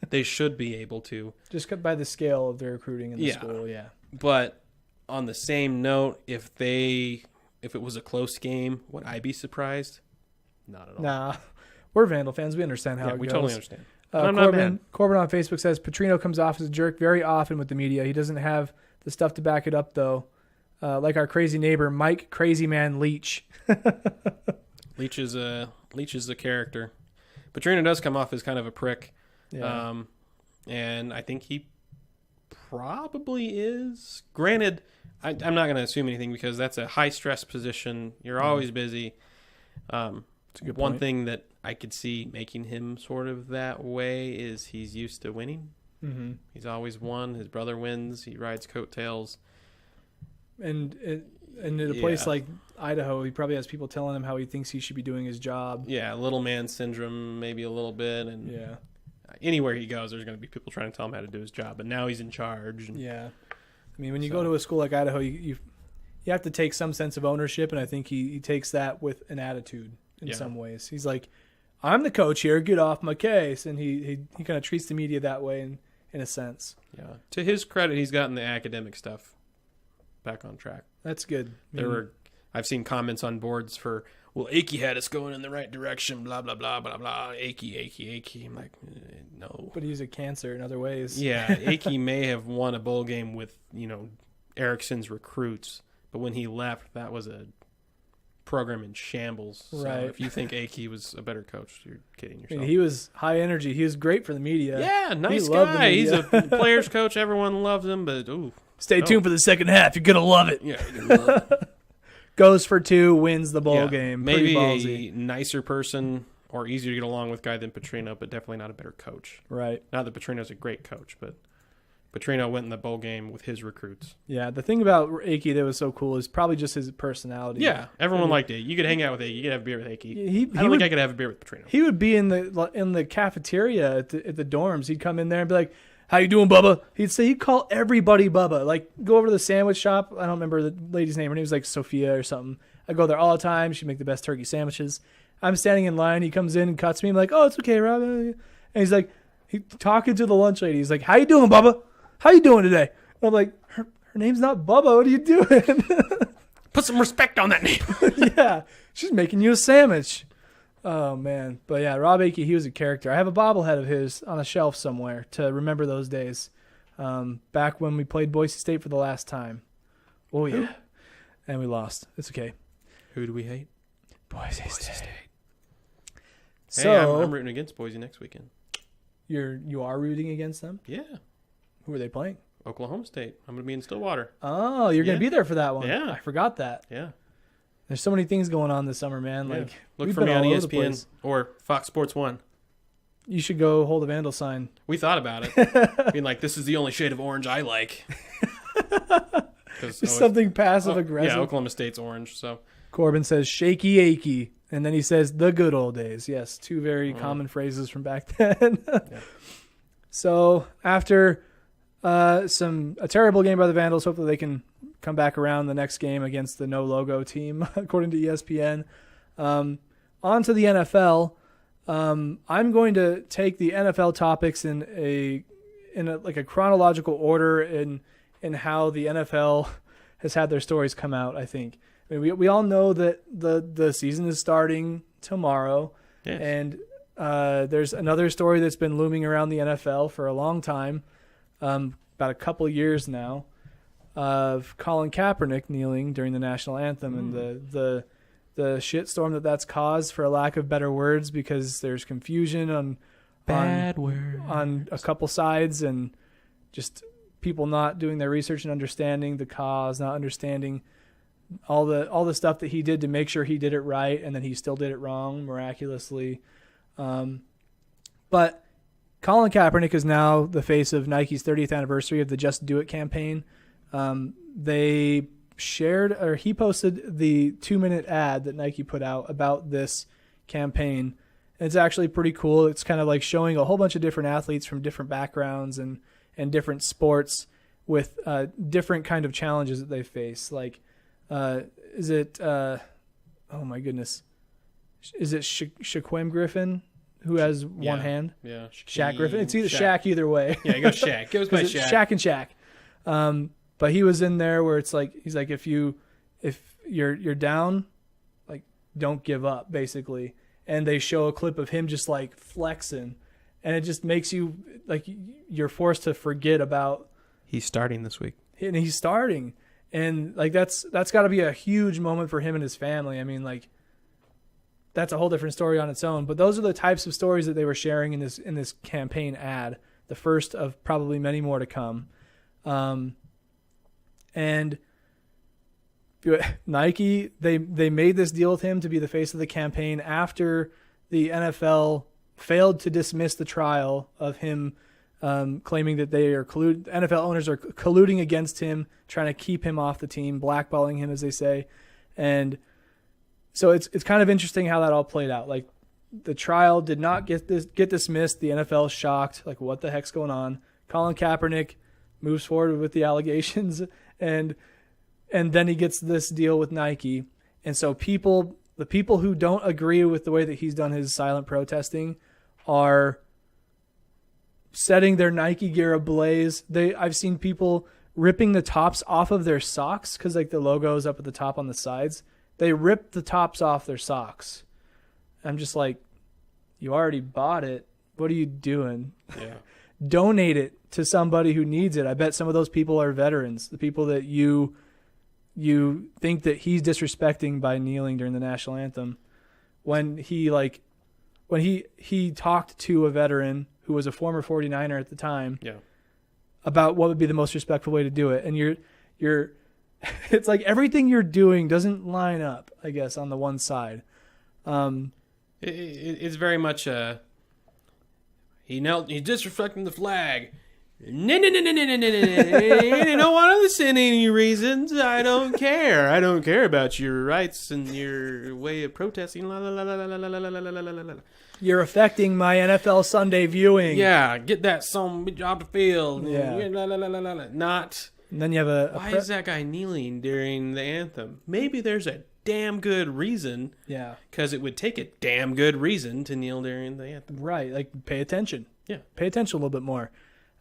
they should be able to. Just by the scale of their recruiting in the school, But on the same note, if it was a close game, would I be surprised? Not at all. Nah. We're Vandal fans. We understand how it goes. We totally understand. Corbin on Facebook says, Petrino comes off as a jerk very often with the media. He doesn't have the stuff to back it up, though. Like our crazy neighbor, Mike Crazy Man Leach. Leach is a character. Petrino does come off as kind of a prick. Yeah. And I think he probably is. Granted, I'm not going to assume anything because that's a high-stress position. You're always busy. That's a good One point. thing that I could see making him sort of that way is he's used to winning. Mm-hmm. He's always won. His brother wins. He rides coattails. And in a place like Idaho, he probably has people telling him how he thinks he should be doing his job. Yeah, little man syndrome maybe a little bit. And Yeah. anywhere he goes, there's going to be people trying to tell him how to do his job. But now he's in charge. And Yeah. I mean, when you go to a school like Idaho, you have to take some sense of ownership, and I think he takes that with an attitude in some ways. He's like, I'm the coach here, get off my case. And he kind of treats the media that way in a sense. Yeah. To his credit, he's gotten the academic stuff back on track. That's good. I've seen comments on boards for, well, Akey had us going in the right direction, blah, blah, blah, blah, blah, Akey. I'm like, no. But he's a cancer in other ways. Yeah, Akey may have won a bowl game with, Erickson's recruits, but when he left, that was a program in shambles. So Right. if you think Akey was a better coach, you're kidding yourself. I mean, he was high energy. He was great for the media. Yeah, nice loved the guy. He's media. a player's coach. Everyone loves him, but Stay tuned for the second half. You're going to love it. yeah, you're gonna love it. Goes for 2, wins the bowl Yeah, game. Maybe Pretty ballsy. a nicer person or easier to get along with guy than Petrino, but definitely not a better coach. Right. Not that Petrino's a great coach, but Petrino went in the bowl game with his recruits. Yeah, the thing about Akey that was so cool is probably just his personality. Yeah, everyone liked it. You could hang out with Akey. You could have a beer with Akey. He I don't would, think I could have a beer with Petrino. he would be in the cafeteria at the dorms. He'd come in there and be like, "How you doing, Bubba?" He'd call everybody Bubba. Like, go over to the sandwich shop. I don't remember the lady's name. Her name was like Sophia or something. I go there all the time. She'd make the best turkey sandwiches. I'm standing in line. He comes in and cuts me. I'm like, "Oh, it's okay, Rob." And he's like, talking to the lunch lady. He's like, "How you doing, Bubba? How you doing today?" And I'm like, her name's not Bubba. What are you doing? Put some respect on that name. Yeah, she's making you a sandwich. Oh, man. But, yeah, Rob Akey, he was a character. I have a bobblehead of his on a shelf somewhere to remember those days, back when we played Boise State for the last time. Oh, yeah. And we lost. It's okay. Who do we hate? Boise State. Hey, So, I'm rooting against Boise next weekend. you are rooting against them? Yeah. Who are they playing? Oklahoma State. I'm going to be in Stillwater. Oh, you're going to be there for that one. Yeah. I forgot that. Yeah. There's so many things going on this summer, man. Yeah. Like, Look we've for been me on all over the ESPN place. or Fox Sports 1. You should go hold a Vandal sign. We thought about it. Being like, this is the only shade of orange I like. Just something passive aggressive. Yeah, Oklahoma State's orange. So Corbin says shaky achy, and then he says the good old days. Yes, two very common phrases from back then. Yeah. So after a terrible game by the Vandals, hopefully they can come back around the next game against the no logo team, according to ESPN. On to the NFL. I'm going to take the NFL topics in a chronological order in how the NFL has had their stories come out. I think. I mean, we all know that the season is starting tomorrow, yes. and there's another story that's been looming around the NFL for a long time, about a couple of years now, of Colin Kaepernick kneeling during the national anthem and the shitstorm that's caused, for a lack of better words, because there's confusion on a couple sides, and just people not doing their research and understanding the cause, not understanding all the stuff that he did to make sure he did it right, and then he still did it wrong miraculously. But Colin Kaepernick is now the face of Nike's 30th anniversary of the Just Do It campaign. They he posted the 2-minute ad that Nike put out about this campaign. It's actually pretty cool. It's kind of like showing a whole bunch of different athletes from different backgrounds and different sports with different kind of challenges that they face. Like, is it, oh my goodness, is it Shaquem Griffin who has one hand? Yeah. Shaq Griffin. It's either Shaq either way. Yeah, it goes Shaq. It goes by Shaq. Shaq and Shaq. But he was in there where it's like, he's like, if you're down, like, don't give up, basically. And they show a clip of him just like flexing, and it just makes you like, you're forced to forget about. He's starting this week. And he's starting. And like, that's got to be a huge moment for him and his family. I mean, like, that's a whole different story on its own. But those are the types of stories that they were sharing in this campaign ad, the first of probably many more to come. And Nike, they made this deal with him to be the face of the campaign after the NFL failed to dismiss the trial of him claiming that they are NFL owners are colluding against him, trying to keep him off the team, blackballing him, as they say. And so it's kind of interesting how that all played out. Like, the trial did not get dismissed. The NFL shocked, like, what the heck's going on? Colin Kaepernick moves forward with the allegations, and then he gets this deal with Nike. And so the people who don't agree with the way that he's done his silent protesting are setting their Nike gear ablaze. I've seen people ripping the tops off of their socks because, like, the logo is up at the top on the sides. They rip the tops off their socks. I'm just like, you already bought it. What are you doing? Yeah. Donate it to somebody who needs it. I bet some of those people are veterans, the people that you think that he's disrespecting by kneeling during the national anthem. When he talked to a veteran who was a former 49er at the time, yeah, about what would be the most respectful way to do it. And you're it's like everything you're doing doesn't line up, I guess, on the one side. It's very much he's disrespecting the flag. No. I don't want to listen to any reasons. I don't care. I don't care about your rights and your way of protesting. La, la, la, la, la, la, la, la, la, la, la. You're affecting my NFL Sunday viewing. Yeah, get that some off the field. Yeah. La, la, la, la, la, la. Not. And then you have why is that guy kneeling during the anthem? Maybe there's a damn good reason. Yeah. Because it would take a damn good reason to kneel during the anthem. Right. Like, pay attention. Yeah. Pay attention a little bit more.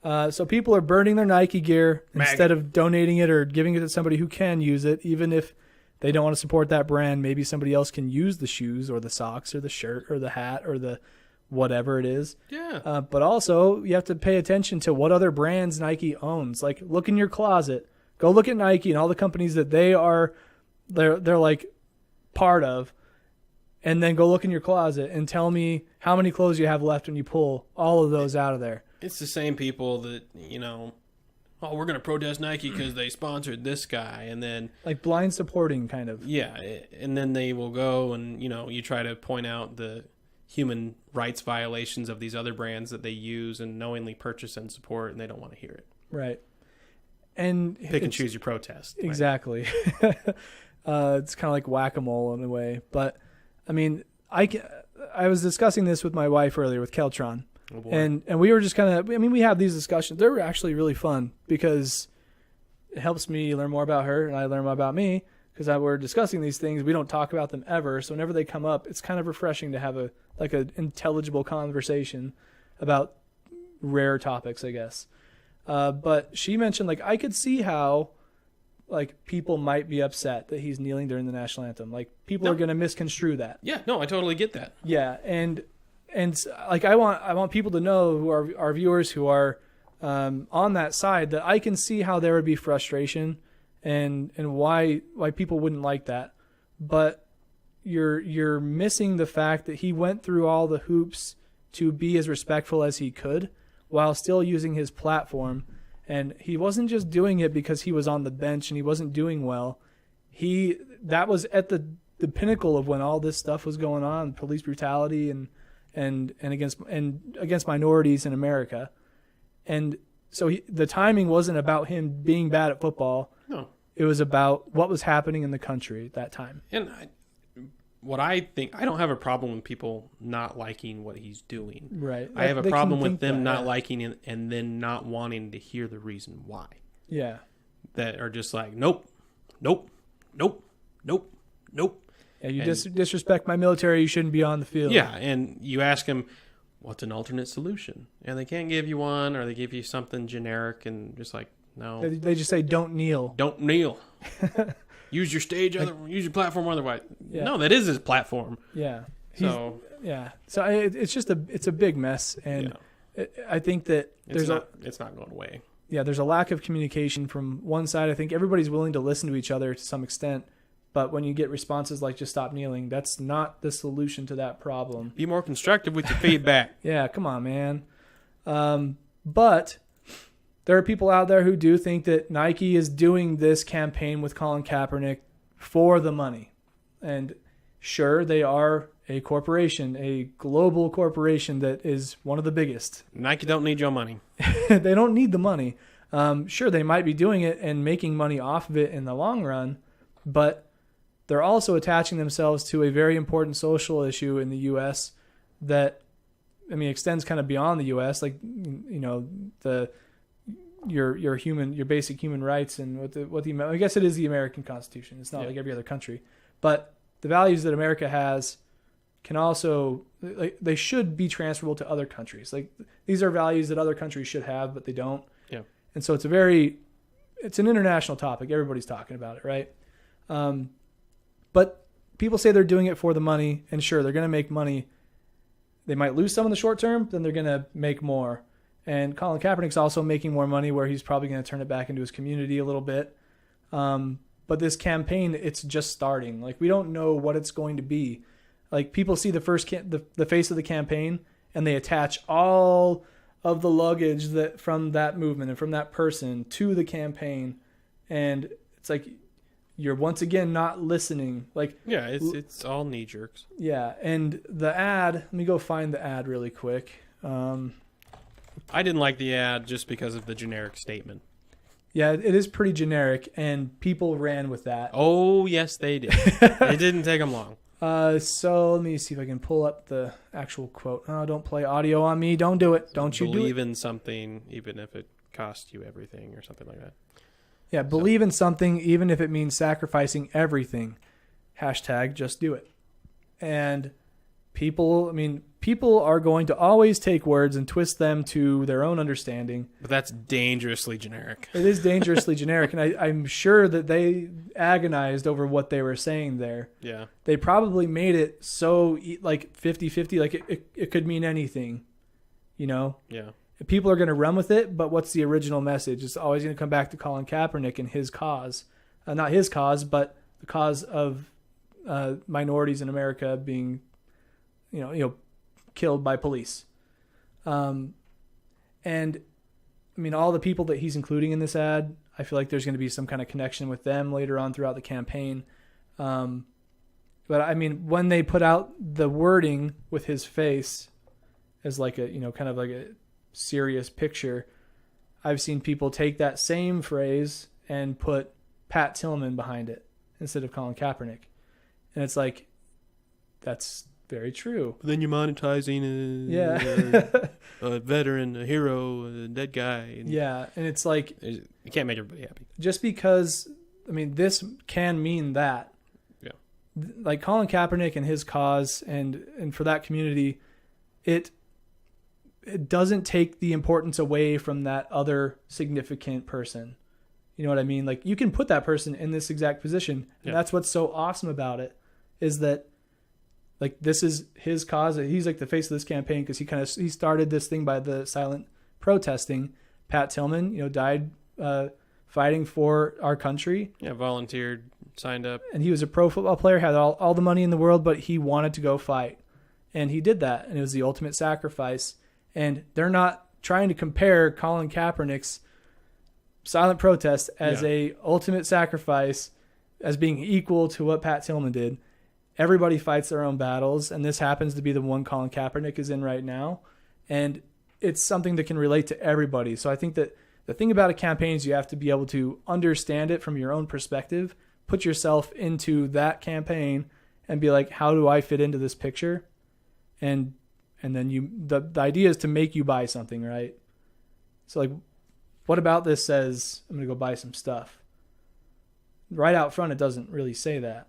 So people are burning their Nike gear instead of donating it or giving it to somebody who can use it, even if they don't want to support that brand. Maybe somebody else can use the shoes or the socks or the shirt or the hat or the whatever it is. Yeah. But also, you have to pay attention to what other brands Nike owns. Like, look in your closet. Go look at Nike and all the companies that they're like part of, and then go look in your closet and tell me how many clothes you have left when you pull all of those out of there. It's the same people that, we're going to protest Nike because they sponsored this guy. And then, like, blind supporting, kind of. Yeah. And then they will go and, you try to point out the human rights violations of these other brands that they use and knowingly purchase and support, and they don't want to hear it. Right. And pick and choose your protest. Exactly. It's kind of like whack-a-mole in a way. But, I mean, I was discussing this with my wife earlier with Keltron. Oh boy. And we were just kind of, we have these discussions. They're actually really fun because it helps me learn more about her and I learn more about me because we're discussing these things. We don't talk about them ever. So whenever they come up, it's kind of refreshing to have an intelligible conversation about rare topics, I guess. But she mentioned, like, I could see how, like, people might be upset that he's kneeling during the national anthem. Like, people are going to misconstrue that. Yeah, no, I totally get that. Yeah, and like, I want people to know, who are our viewers who are on that side, that I can see how there would be frustration and why people wouldn't like that. But you're missing the fact that he went through all the hoops to be as respectful as he could while still using his platform. And he wasn't just doing it because he was on the bench and he wasn't doing well. That was at the pinnacle of when all this stuff was going on, police brutality and against minorities in America. And so the timing wasn't about him being bad at football. No. It was about what was happening in the country at that time. And I don't have a problem with people not liking what he's doing. Right. I have a problem with them not liking it and then not wanting to hear the reason why. Yeah. That are just like, nope. Yeah, you disrespect my military, you shouldn't be on the field. Yeah, and you ask them, what's an alternate solution? And they can't give you one, or they give you something generic and just like, no. They just say, don't kneel. Don't kneel. Use your stage, use your platform otherwise. Yeah. No, that is his platform. Yeah. So it's just it's a big mess, and I think that it's not going away. Yeah, there's a lack of communication from one side. I think everybody's willing to listen to each other to some extent, But when you get responses like just stop kneeling, that's not the solution to that problem. Be more constructive with your feedback. Yeah, come on, man. But there are people out there who do think that Nike is doing this campaign with Colin Kaepernick for the money. And sure, they are a corporation, a global corporation that is one of the biggest. Nike don't need your money. They don't need the money. Sure, they might be doing it and making money off of it in the long run, but they're also attaching themselves to a very important social issue in the U.S. that, I mean, extends kind of beyond the U.S. Like, you know, your basic human rights and I guess it is the American Constitution. It's not like every other country, but the values that America has can also, like, they should be transferable to other countries. Like, these are values that other countries should have, but they don't. Yeah. And so it's an international topic. Everybody's talking about it, right? But people say they're doing it for the money, and sure, they're going to make money. They might lose some in the short term, then they're going to make more. And Colin Kaepernick's also making more money where he's probably going to turn it back into his community a little bit. But this campaign, it's just starting. Like, we don't know what it's going to be. Like, people see the face of the campaign, and they attach all of the luggage from that movement and from that person to the campaign. And it's like, you're once again not listening. Like, yeah, it's all knee jerks. Yeah. And the ad, let me go find the ad really quick. I didn't like the ad just because of the generic statement. Yeah, it is pretty generic, and people ran with that. Oh, yes, they did. It didn't take them long. So let me see if I can pull up the actual quote. Oh, don't play audio on me. Don't do it. Don't you do it. Believe in something, even if it costs you everything or something like that. Yeah, believe in something, even if it means sacrificing everything. Hashtag just do it. And people are going to always take words and twist them to their own understanding. But that's dangerously generic. It is dangerously generic, and I'm sure that they agonized over what they were saying there. Yeah. They probably made it so, like, 50-50, like it could mean anything, you know? Yeah. People are going to run with it, but what's the original message? It's always going to come back to Colin Kaepernick and his cause. Not his cause, but the cause of minorities in America being, you know, killed by police. And I mean, all the people that he's including in this ad, I feel like there's going to be some kind of connection with them later on throughout the campaign. But I mean, when they put out the wording with his face as like a, you know, kind of like a serious picture, I've seen people take that same phrase and put Pat Tillman behind it instead of Colin Kaepernick. And it's like, that's very true. But then you're monetizing a veteran, a hero, a dead guy. And yeah, and it's like, you can't make everybody happy. Just because, I mean, this can mean that. Yeah. Like Colin Kaepernick and his cause and for that community, it doesn't take the importance away from that other significant person. You know what I mean? Like, you can put that person in this exact position. And that's what's so awesome about it, is that, like, this is his cause. He's like the face of this campaign because he started this thing by the silent protesting. Pat Tillman, you know, died fighting for our country. Yeah, volunteered, signed up. And he was a pro football player, had all the money in the world, but he wanted to go fight. And he did that, and it was the ultimate sacrifice. And they're not trying to compare Colin Kaepernick's silent protest as a ultimate sacrifice as being equal to what Pat Tillman did. Everybody fights their own battles, and this happens to be the one Colin Kaepernick is in right now. And it's something that can relate to everybody. So I think that the thing about a campaign is you have to be able to understand it from your own perspective, put yourself into that campaign, and be like, how do I fit into this picture? And then the idea is to make you buy something, right? So, like, what about this says I'm going to go buy some stuff? Right out front, it doesn't really say that.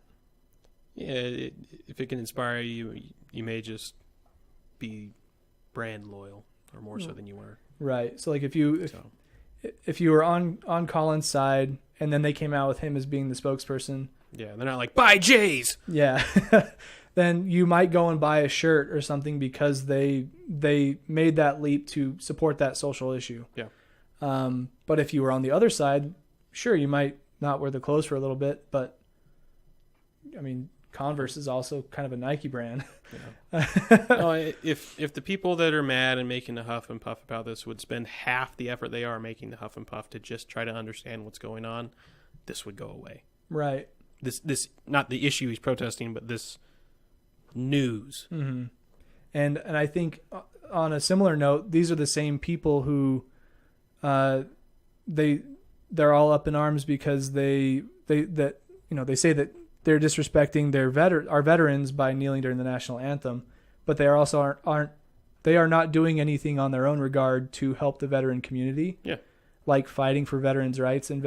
Yeah, if it can inspire you, you may just be brand loyal, or more so than you were. Right. So, like, if you were on Colin's side, and then they came out with him as being the spokesperson. Yeah, they're not like, buy Jays! Yeah. Then you might go and buy a shirt or something because they made that leap to support that social issue. Yeah. But if you were on the other side, sure, you might not wear the clothes for a little bit, but I mean, Converse is also kind of a Nike brand. Yeah. No, if the people that are mad and making the huff and puff about this would spend half the effort they are making the huff and puff to just try to understand what's going on, this would go away. Right. This not the issue he's protesting, but this news. Mm-hmm. And I think on a similar note, these are the same people who they're all up in arms because they say that they're disrespecting our veterans by kneeling during the national anthem, but they are also they are not doing anything on their own regard to help the veteran community. Yeah. Like fighting for veterans' rights and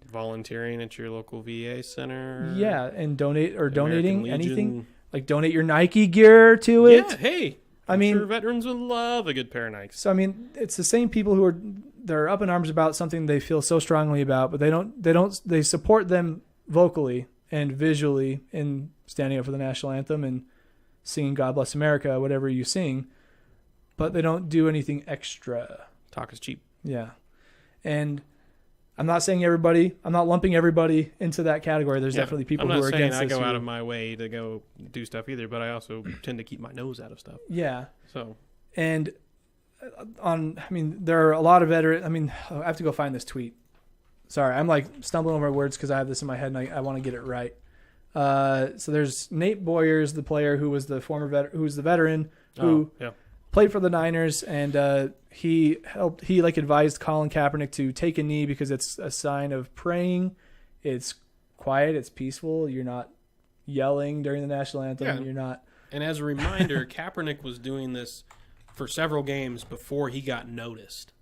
volunteering at your local VA center. Yeah, and donating anything. Legion. Like donate your Nike gear to it. Yeah, hey. I mean, sure veterans would love a good pair of Nikes. So I mean, it's the same people who they're up in arms about something they feel so strongly about, but they support them vocally and visually in standing up for the national anthem and singing God Bless America, whatever you sing, but they don't do anything extra. Talk is cheap. Yeah. And I'm not lumping everybody into that category. There's definitely people who are against this. I'm not saying I go out of my way to go do stuff either, but I also tend to keep my nose out of stuff. Yeah. So. And there are a lot of veterans. I have to go find this tweet. Sorry, I'm like stumbling over words because I have this in my head and I want to get it right. So there's Nate Boyers, the player who was the veteran who played for the Niners, and he advised Colin Kaepernick to take a knee because it's a sign of praying. It's quiet, it's peaceful. You're not yelling during the national anthem. Yeah. You're not. And as a reminder, Kaepernick was doing this for several games before he got noticed.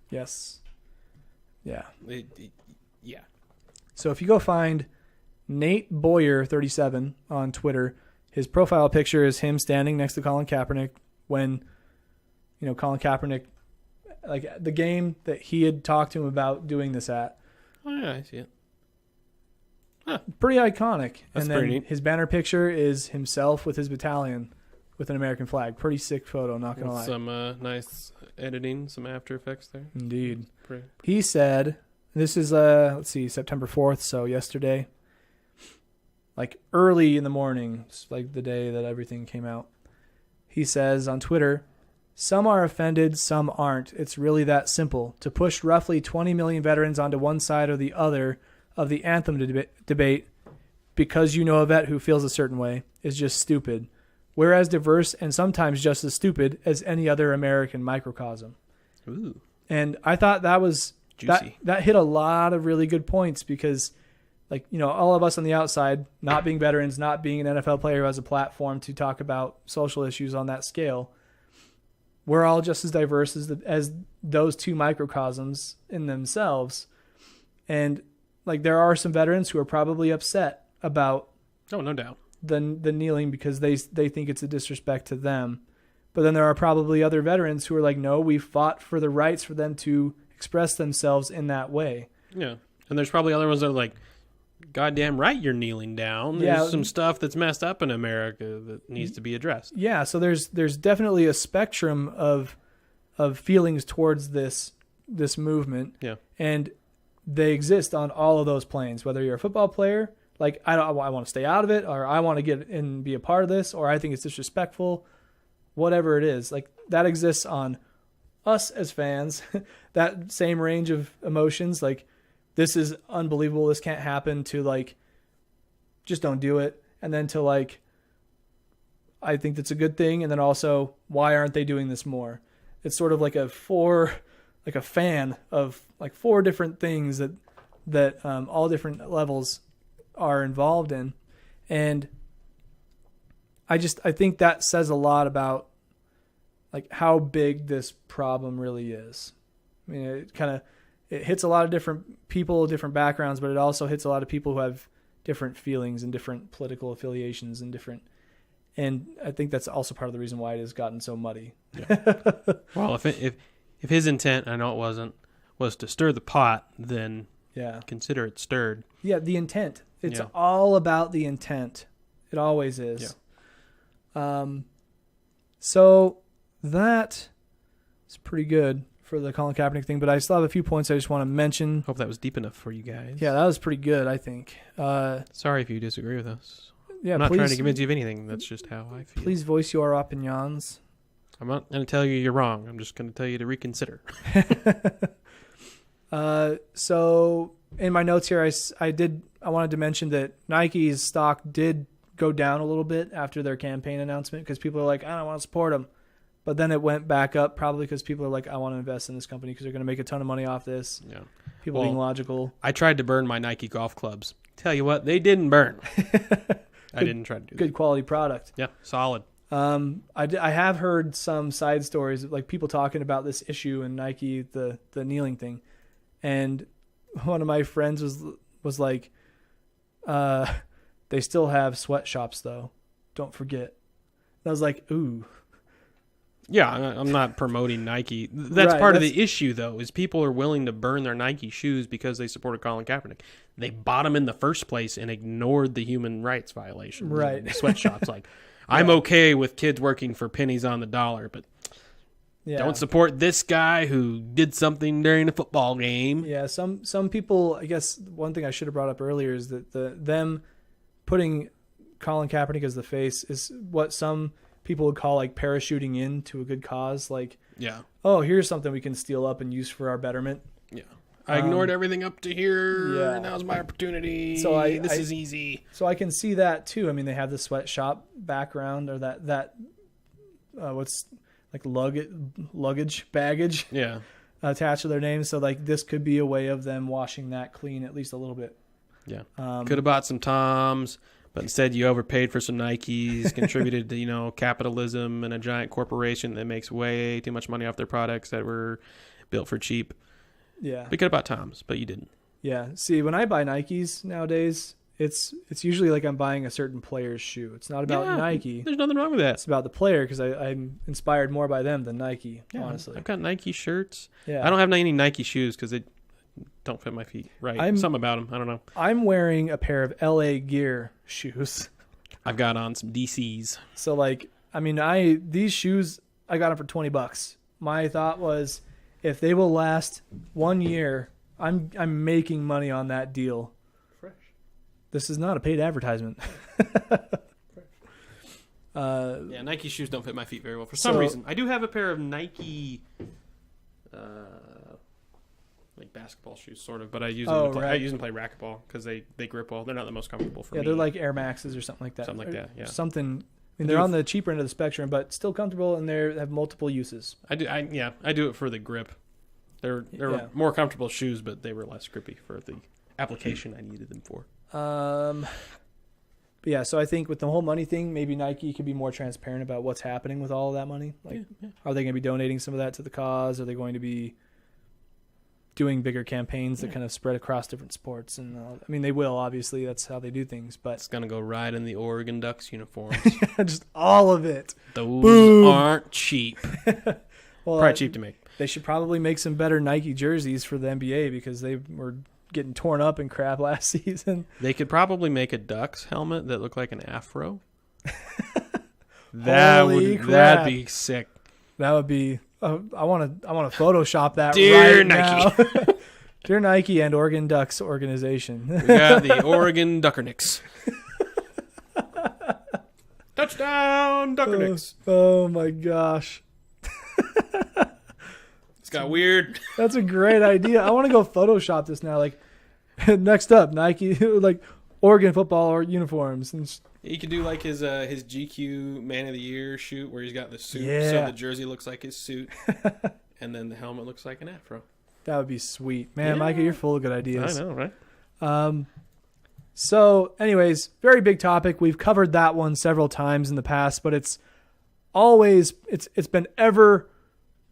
Yes. Yeah. Yeah. So if you go find Nate Boyer 37 on Twitter, his profile picture is him standing next to Colin Kaepernick when, Colin Kaepernick, like the game that he had talked to him about doing this at. Oh yeah, I see it. Huh. Pretty iconic. That's and then pretty neat. His banner picture is himself with his battalion with an American flag. Pretty sick photo, not going to lie. Some nice editing, some After Effects there. Indeed. Pretty. He said, this is, September 4th, so yesterday, like early in the morning, like the day that everything came out. He says on Twitter, "Some are offended, some aren't. It's really that simple. To push roughly 20 million veterans onto one side or the other of the anthem debate because you know a vet who feels a certain way is just stupid. We're as diverse and sometimes just as stupid as any other American microcosm." Ooh. And I thought that was juicy. That hit a lot of really good points because, all of us on the outside, not being veterans, not being an NFL player who has a platform to talk about social issues on that scale, we're all just as diverse as those two microcosms in themselves. And there are some veterans who are probably upset about no doubt the kneeling because they think it's a disrespect to them. But then there are probably other veterans who are like, no, we fought for the rights for them to express themselves in that way. Yeah. And there's probably other ones that are like, goddamn right you're kneeling down. There's some stuff that's messed up in America that needs to be addressed. Yeah, so there's definitely a spectrum of feelings towards this movement. Yeah. And they exist on all of those planes, whether you're a football player, I want to stay out of it, or I want to get in and be a part of this, or I think it's disrespectful, whatever it is. That exists on us as fans, that same range of emotions, this is unbelievable, this can't happen, to just don't do it, and then to I think that's a good thing, and then also, why aren't they doing this more? It's sort of like a fan of four different things that all different levels are involved in. And I think that says a lot about how big this problem really is. I mean, it hits a lot of different people, different backgrounds, but it also hits a lot of people who have different feelings and different political affiliations and I think that's also part of the reason why it has gotten so muddy. Yeah. Well, if his intent, I know it wasn't, was to stir the pot, then consider it stirred. Yeah, the intent. It's all about the intent. It always is. Yeah. So that is pretty good for the Colin Kaepernick thing, but I still have a few points I just want to mention. Hope that was deep enough for you guys. Yeah, that was pretty good, I think. Sorry if you disagree with us. Yeah, I'm not please, trying to convince you of anything. That's just how I feel. Please voice your opinions. I'm not going to tell you you're wrong. I'm just going to tell you to reconsider. So in my notes here, I wanted to mention that Nike's stock did go down a little bit after their campaign announcement because people are like, I don't want to support them. But then it went back up probably because people are like, I want to invest in this company because they're going to make a ton of money off this. Yeah. People being logical. I tried to burn my Nike golf clubs. Tell you what, they didn't burn. I didn't try to do that. Good quality product. Yeah, solid. I have heard some side stories, like people talking about this issue in Nike, the kneeling thing. And one of my friends was like, they still have sweatshops though. Don't forget. And I was like, ooh. Yeah, I'm not promoting Nike. That's part of the issue, though, is people are willing to burn their Nike shoes because they supported Colin Kaepernick. They bought them in the first place and ignored the human rights violation. Right. The sweatshops. Like, I'm okay with kids working for pennies on the dollar, but don't support this guy who did something during a football game. Yeah, some people, I guess one thing I should have brought up earlier is that them putting Colin Kaepernick as the face is what some people would call like parachuting into a good cause. Like, oh, here's something we can steal up and use for our betterment. Yeah. I ignored everything up to here. Yeah. Now's my opportunity. So this is easy. So I can see that too. I mean, they have the sweatshop background or that what's like baggage. Yeah. Attached to their name. So like this could be a way of them washing that clean at least a little bit. Yeah. Could have bought some Toms. But instead, you overpaid for some Nikes, contributed to, capitalism and a giant corporation that makes way too much money off their products that were built for cheap. Yeah. We could have bought Toms, but you didn't. Yeah. See, when I buy Nikes nowadays, it's usually like I'm buying a certain player's shoe. It's not about Nike. There's nothing wrong with that. It's about the player because I'm inspired more by them than Nike, honestly. I've got Nike shirts. Yeah. I don't have any Nike shoes because they don't fit my feet right. Something about them. I don't know. I'm wearing a pair of LA Gear shoes. I've got on some DCs. So these shoes, I got them for $20. My thought was, if they will last 1 year, I'm making money on that deal. Fresh. This is not a paid advertisement. Nike shoes don't fit my feet very well for some reason. I do have a pair of Nike like basketball shoes, sort of, but I use them to play racquetball because they grip well. They're not the most comfortable for me. Yeah, they're like Air Maxes or something like that. Something like that, yeah. Something. I mean, they're on the cheaper end of the spectrum, but still comfortable, and they have multiple uses. I do it for the grip. They're more comfortable shoes, but they were less grippy for the application I needed them for. So I think with the whole money thing, maybe Nike could be more transparent about what's happening with all of that money. Like, are they going to be donating some of that to the cause? Are they going to be doing bigger campaigns that kind of spread across different sports? And they will, obviously. That's how they do things. But it's going to go right in the Oregon Ducks uniforms. Just all of it. Those aren't cheap. Well, probably cheap to make. They should probably make some better Nike jerseys for the NBA because they were getting torn up and crap last season. They could probably make a Ducks helmet that looked like an afro. That'd be sick. That would be. I want to Photoshop that Dear right Nike. now. Dear Nike and Oregon Ducks organization. We got the Oregon Duckernicks. Touchdown, Duckernicks. Oh my gosh. It's got weird. That's a great idea. I want to go Photoshop this now. Like, next up, Nike, like Oregon football or uniforms. And he could do like his GQ Man of the Year shoot where he's got the suit, so the jersey looks like his suit, and then the helmet looks like an afro. That would be sweet, man. Micah, you're full of good ideas. I know, right? So, anyways, very big topic. We've covered that one several times in the past, but it's been ever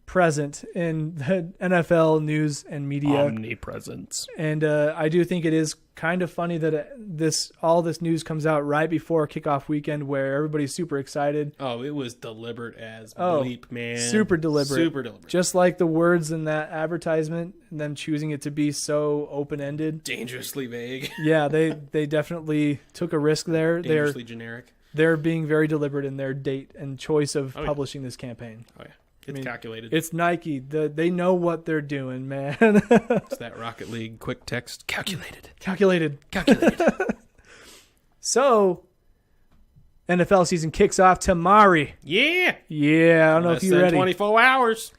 present in the NFL news and media. Omnipresence. And I do think it is kind of funny that all this news comes out right before Kickoff Weekend where everybody's super excited. Oh, it was deliberate as bleep, man. Super deliberate. Super deliberate. Just like the words in that advertisement and them choosing it to be so open-ended. Dangerously vague. Yeah, they definitely took a risk there. Dangerously generic. They're being very deliberate in their date and choice of publishing this campaign. Oh, yeah. It's calculated. It's Nike. They know what they're doing, man. It's that Rocket League quick text. Calculated. Calculated. So, NFL season kicks off tomorrow. Yeah. Yeah, I don't know if you're ready. 24 hours.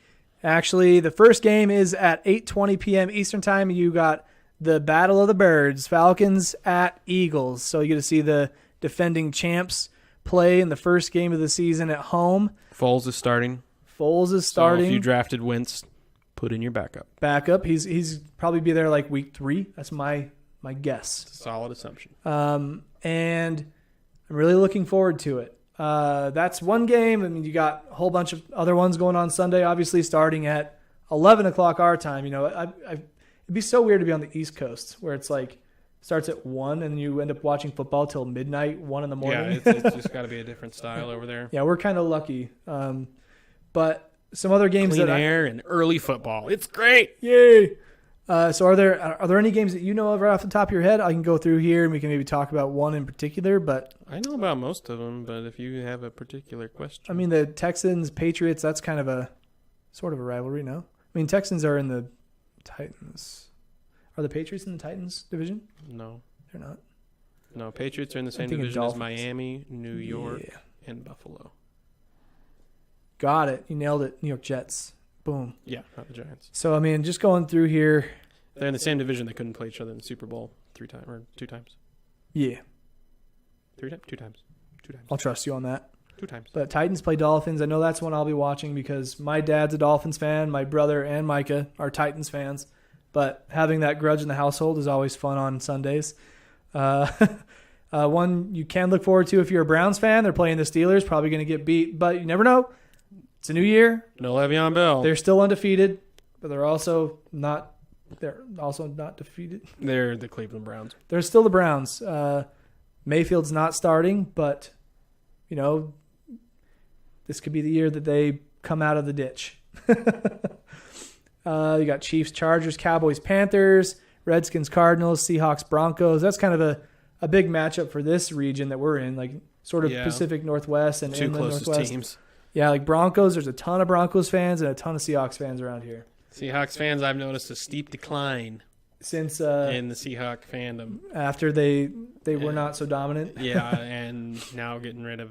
Actually, the first game is at 8:20 p.m. Eastern Time. You got the Battle of the Birds, Falcons at Eagles. So you get to see the defending champs play in the first game of the season at home. Foles is starting. So if you drafted Wentz, put in your backup. He's probably be there like week 3. That's my guess. It's a solid assumption. And I'm really looking forward to it. That's one game. I mean, you got a whole bunch of other ones going on Sunday, obviously starting at 11 o'clock our time. You know, it'd be so weird to be on the East Coast where it's like starts at 1 and you end up watching football till midnight, 1 in the morning. Yeah, it's just got to be a different style over there. Yeah, we're kind of lucky. But some other games Clean air and early football. It's great. Yay! So are there any games that you know of right off the top of your head? I can go through here and we can maybe talk about one in particular. But I know about most of them, but if you have a particular question. I mean, the Texans, Patriots, that's kind of a sort of a rivalry, no? I mean, Texans are in the Titans. Are the Patriots in the Titans division? No. They're not. No, Patriots are in the same division as Miami, New York, and Buffalo. Got it. You nailed it. New York Jets. Boom. Yeah, not the Giants. So, I mean, just going through here. They're in the same division. They couldn't play each other in the Super Bowl 2 times. Yeah. 2 times. I'll trust you on that. 2 times. But Titans play Dolphins. I know that's one I'll be watching because my dad's a Dolphins fan. My brother and Micah are Titans fans. But having that grudge in the household is always fun on Sundays. One you can look forward to if you're a Browns fan. They're playing the Steelers. Probably going to get beat. But you never know. It's a new year. No Le'Veon Bell. They're still undefeated. But they're also not defeated. They're the Cleveland Browns. They're still the Browns. Mayfield's not starting, but, you know, this could be the year that they come out of the ditch. You got Chiefs, Chargers, Cowboys, Panthers, Redskins, Cardinals, Seahawks, Broncos. That's kind of a big matchup for this region that we're in, like sort of Pacific Northwest and two closest Northwest teams. Yeah, like Broncos, there's a ton of Broncos fans and a ton of Seahawks fans around here. Seahawks fans, I've noticed a steep decline since in the Seahawk fandom after they were not so dominant. Yeah, and now getting rid of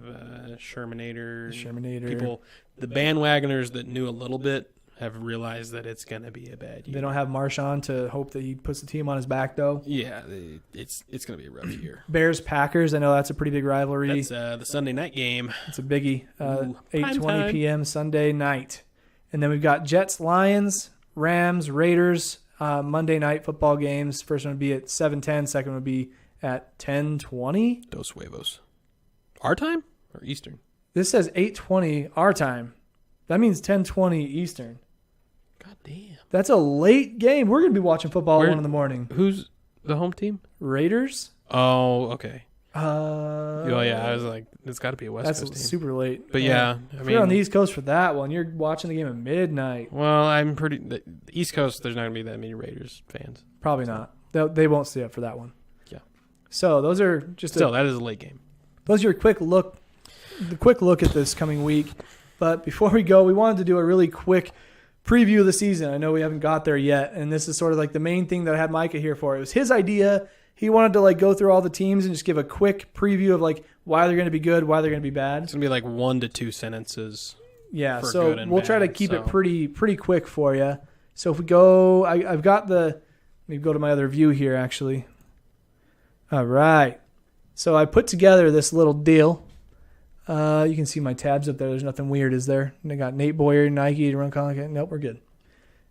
Shermanator. People, the bandwagoners that knew a little bit have realized that it's going to be a bad year. They don't have Marshawn to hope that he puts the team on his back, though. Yeah, it's going to be a rough year. Bears Packers, I know that's a pretty big rivalry. That's the Sunday night game. It's a biggie. 8:20 p.m. Sunday night. And then we've got Jets, Lions, Rams, Raiders, Monday night football games. First one would be at 7:10. Second would be at 10:20. Dos huevos. Our time or Eastern? This says 8:20 our time. That means 10:20 Eastern. God damn. That's a late game. We're going to be watching football at 1 in the morning. Who's the home team? Raiders. Oh, okay. Oh yeah, I was like, it's got to be a West Coast team. That's super late. But yeah, if you're on the East Coast for that one, you're watching the game at midnight. Well, the East Coast, there's not going to be that many Raiders fans. Probably not. They won't stay up for that one. Yeah. So those are just that is a late game. Those are the quick look at this coming week. But before we go, we wanted to do a really quick preview of the season. I know we haven't got there yet, and this is sort of like the main thing that I had Micah here for. It was his idea. He wanted to go through all the teams and just give a quick preview of why they're going to be good, why they're going to be bad. It's going to be 1 to 2 sentences. Yeah, so we'll try to keep it pretty quick for you. So if we go, I've got let me go to my other view here actually. All right. So I put together this little deal. You can see my tabs up there. There's nothing weird, is there? And I got Nate Boyer, Nike, to run Colin. Nope, we're good.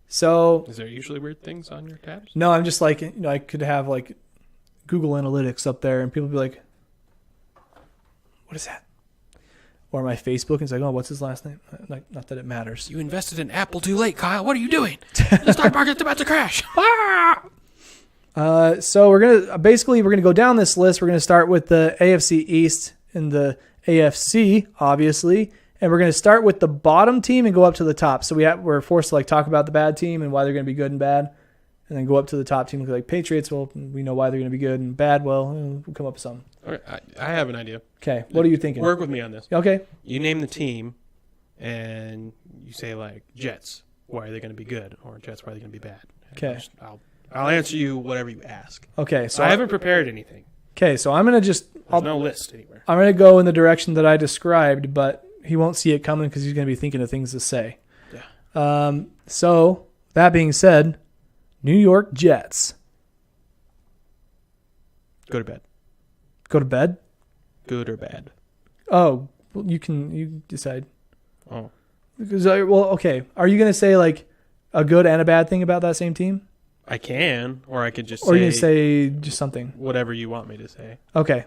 So is there usually weird things on your tabs? No, I'm just I could have Google Analytics up there, and people be like, "What is that?" Or my Facebook, and it's like, "Oh, what's his last name?" Not that it matters. You invested in Apple too late, Kyle. What are you doing? The stock market's about to crash. So we're gonna go down this list. We're gonna start with the AFC East and the AFC, obviously, and we're going to start with the bottom team and go up to the top. So we're forced to talk about the bad team and why they're going to be good and bad, and then go up to the top team. Like Patriots, well, we know why they're going to be good, and bad, well, we'll come up with something. All right, I have an idea. Okay, what are you thinking? Work with me on this. Okay. You name the team, and you say Jets, why are they going to be good, or Jets, why are they going to be bad? Okay. I'll answer you whatever you ask. Okay, so I haven't prepared anything. Okay, so I'm going to There's no list anywhere. I'm going to go in the direction that I described, but he won't see it coming because he's going to be thinking of things to say. Yeah. So, that being said, New York Jets. Go to bed. Go to bed? Good or bad? Oh, well, you decide. Oh. Because, okay. Are you going to say like a good and a bad thing about that same team? I can, or I could just Or you can say just something. Whatever you want me to say. Okay.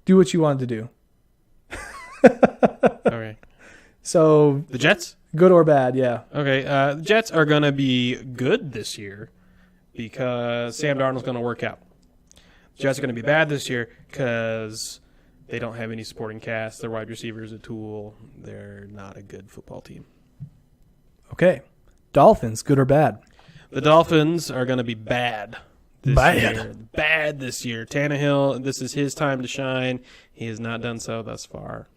Do what you want to do. Okay. So The Jets? good or bad, yeah. Okay. The Jets are going to be good this year because Sam Darnold's going to work out. The Jets are going to be bad this year because they don't have any supporting cast. Their wide receiver is a tool. They're not a good football team. Okay. Dolphins, good or bad? The Dolphins are going to be bad this year. Bad this year. Tannehill, this is his time to shine. He has not done so thus far.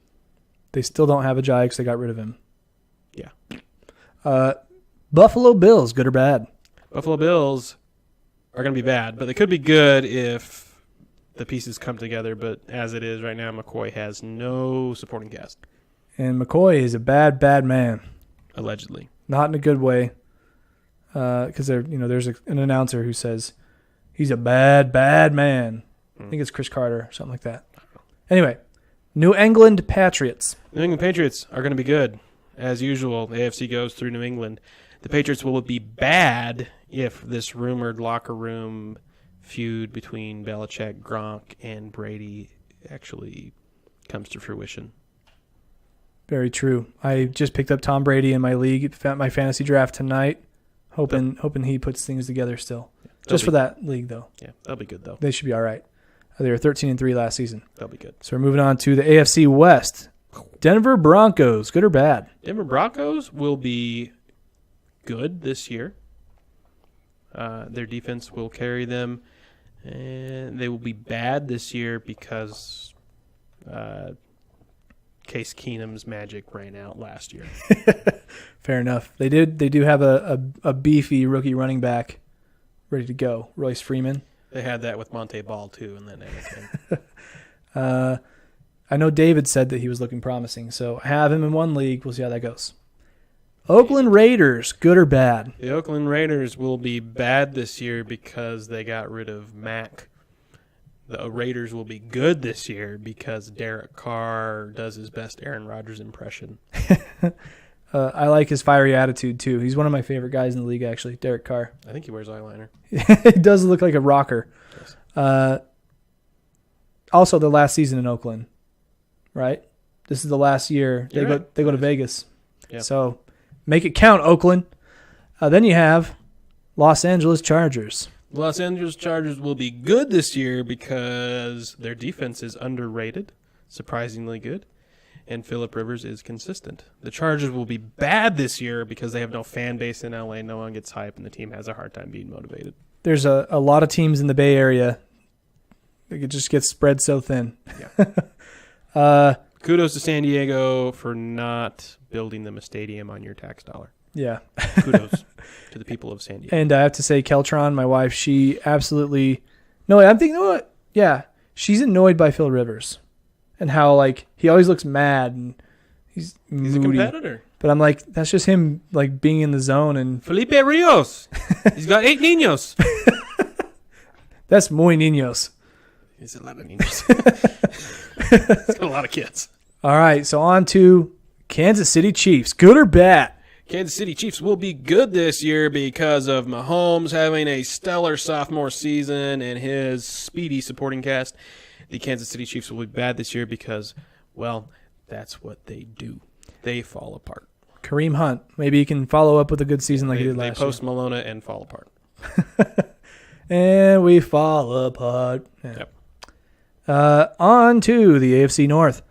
They still don't have a Jai because they got rid of him. Yeah. Buffalo Bills, good or bad? Buffalo Bills are going to be bad, but they could be good if the pieces come together. But as it is right now, McCoy has no supporting cast. And McCoy is a bad, bad man. Allegedly. Not in a good way. Because there's an announcer who says he's a bad, bad man. I think it's Chris Carter, something like that. Anyway, New England Patriots. New England Patriots are going to be good. As usual, the AFC goes through New England. The Patriots will be bad if this rumored locker room feud between Belichick, Gronk, and Brady actually comes to fruition. Very true. I just picked up Tom Brady in my league, my fantasy draft tonight, hoping he puts things together still. Yeah, just for that league, though. Yeah, they'll be good, though. They should be all right. They were 13-3 last season. They'll be good. So we're moving on to the AFC West. Denver Broncos, good or bad? Denver Broncos will be good this year. Their defense will carry them, and they will be bad this year because Case Keenum's magic ran out last year. Fair enough. They do have a beefy rookie running back ready to go, Royce Freeman. They had that with Monte Ball too, and then everything. I know David said that he was looking promising, so I have him in one league. We'll see how that goes. Oakland Raiders, good or bad? The Oakland Raiders will be bad this year because they got rid of Mack. The Raiders will be good this year because Derek Carr does his best Aaron Rodgers impression. I like his fiery attitude, too. He's one of my favorite guys in the league, actually, Derek Carr. I think he wears eyeliner. He does look like a rocker. Yes. Also, the last season in Oakland, right? This is the last year. They go to Vegas. Yeah. So make it count, Oakland. Then you have Los Angeles Chargers. The Los Angeles Chargers will be good this year because their defense is underrated, surprisingly good, and Phillip Rivers is consistent. The Chargers will be bad this year because they have no fan base in LA, no one gets hype, and the team has a hard time being motivated. There's a lot of teams in the Bay Area. It just gets spread so thin. Yeah. Kudos to San Diego for not building them a stadium on your tax dollar. Yeah. Kudos to the people of San Diego. And I have to say, Keltron, my wife, she absolutely... No, I'm thinking, what? Yeah, she's annoyed by Phil Rivers and how, like, he always looks mad and he's moody. A competitor. But I'm like, that's just him, like, being in the zone. And Felipe Rios. He's got 8 niños. That's muy niños. He's a lot of niños. He's got a lot of kids. All right, so on to Kansas City Chiefs. Good or bad? Kansas City Chiefs will be good this year because of Mahomes having a stellar sophomore season and his speedy supporting cast. The Kansas City Chiefs will be bad this year because, well, that's what they do. They fall apart. Kareem Hunt. Maybe he can follow up with a good season like he did last year. They post Malona and fall apart. And we fall apart. Yeah. Yep. On to the AFC North.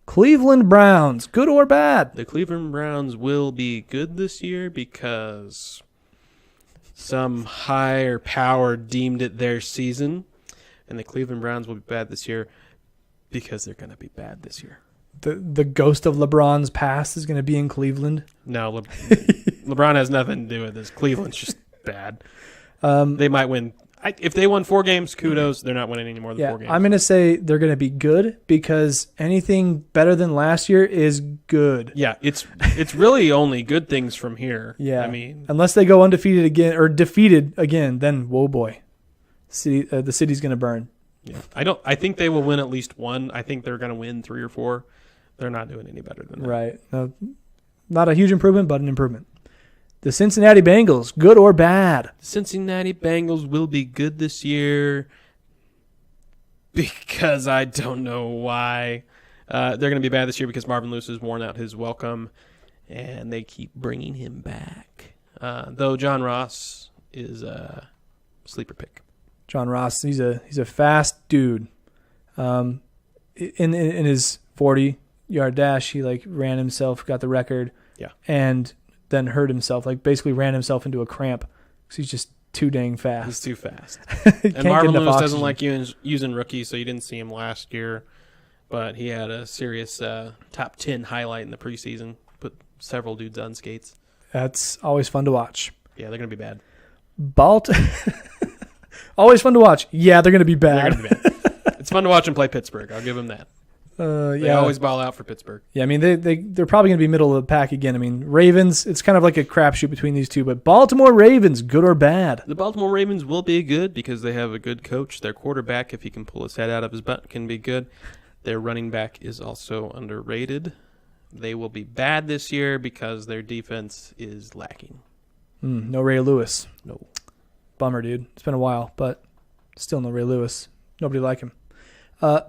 Cleveland Browns, good or bad? The Cleveland Browns will be good this year because some higher power deemed it their season. And the Cleveland Browns will be bad this year because they're going to be bad this year. The ghost of LeBron's past is going to be in Cleveland? No, LeBron has nothing to do with this. Cleveland's just bad. They might win. If they won 4 games, kudos. They're not winning any more than 4 games. I'm going to say they're going to be good because anything better than last year is good. Yeah, it's really only good things from here. Yeah. I mean, unless they go undefeated again or defeated again, then whoa boy. The city's going to burn. Yeah. I think they will win at least 1. I think they're going to win 3 or 4. They're not doing any better than that. Right. No, not a huge improvement, but an improvement. The Cincinnati Bengals, good or bad? Cincinnati Bengals will be good this year because I don't know why. They're going to be bad this year because Marvin Lewis has worn out his welcome, and they keep bringing him back. Though John Ross is a sleeper pick. John Ross, he's a fast dude. In his 40-yard dash, he ran himself, got the record. Yeah. And then hurt himself, basically ran himself into a cramp because he's just too dang fast. He's too fast. And Marvin Lewis doesn't like using rookies, so you didn't see him last year. But he had a serious top 10 highlight in the preseason. Put several dudes on skates. That's always fun to watch. Yeah, they're going to be bad. Always fun to watch. Yeah, they're going to be bad. They're going to be bad. It's fun to watch them play Pittsburgh. I'll give them that. They always ball out for Pittsburgh. Yeah, I mean, they're probably going to be middle of the pack again. I mean, Ravens, it's kind of like a crapshoot between these two. But Baltimore Ravens, good or bad? The Baltimore Ravens will be good because they have a good coach. Their quarterback, if he can pull his head out of his butt, can be good. Their running back is also underrated. They will be bad this year because their defense is lacking. No Ray Lewis. No. Bummer, dude. It's been a while, but still no Ray Lewis. Nobody like him.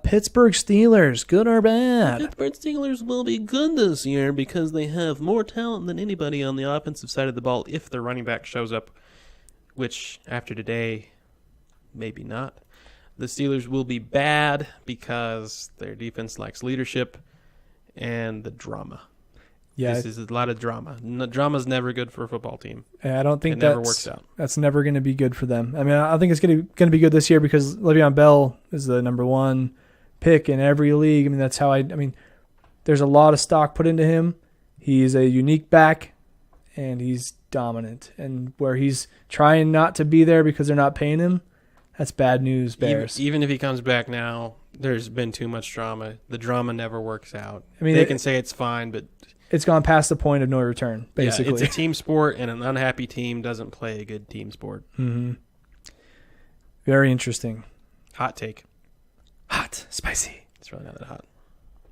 Pittsburgh Steelers, good or bad? Pittsburgh Steelers will be good this year because they have more talent than anybody on the offensive side of the ball if their running back shows up, which after today, maybe not. The Steelers will be bad because their defense lacks leadership and the drama. Yeah, this is a lot of drama. Drama's never good for a football team. I don't think it never works out. That's never going to be good for them. I mean, I think it's going to be good this year because Le'Veon Bell is the number 1 pick in every league. I mean, that's how I mean, there's a lot of stock put into him. He's a unique back, and he's dominant. And where he's trying not to be there because they're not paying him, that's bad news, Bears. Even if he comes back now, there's been too much drama. The drama never works out. I mean, they can say it's fine, but it's gone past the point of no return, basically. Yeah, it's a team sport, and an unhappy team doesn't play a good team sport. Mm-hmm. Very interesting. Hot take. Hot. Spicy. It's really not that hot.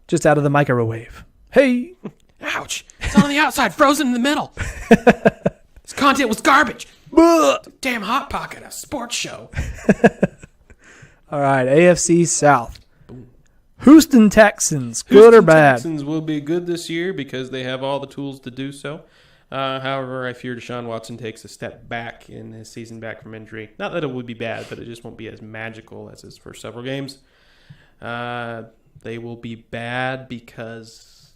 Just out of the microwave. Hey! Ouch. It's on the outside, frozen in the middle. This content was garbage. Damn Hot Pocket, a sports show. All right, AFC South. Houston Texans, good or bad? Texans will be good this year because they have all the tools to do so. However, I fear Deshaun Watson takes a step back in his season back from injury. Not that it would be bad, but it just won't be as magical as his first several games. They will be bad because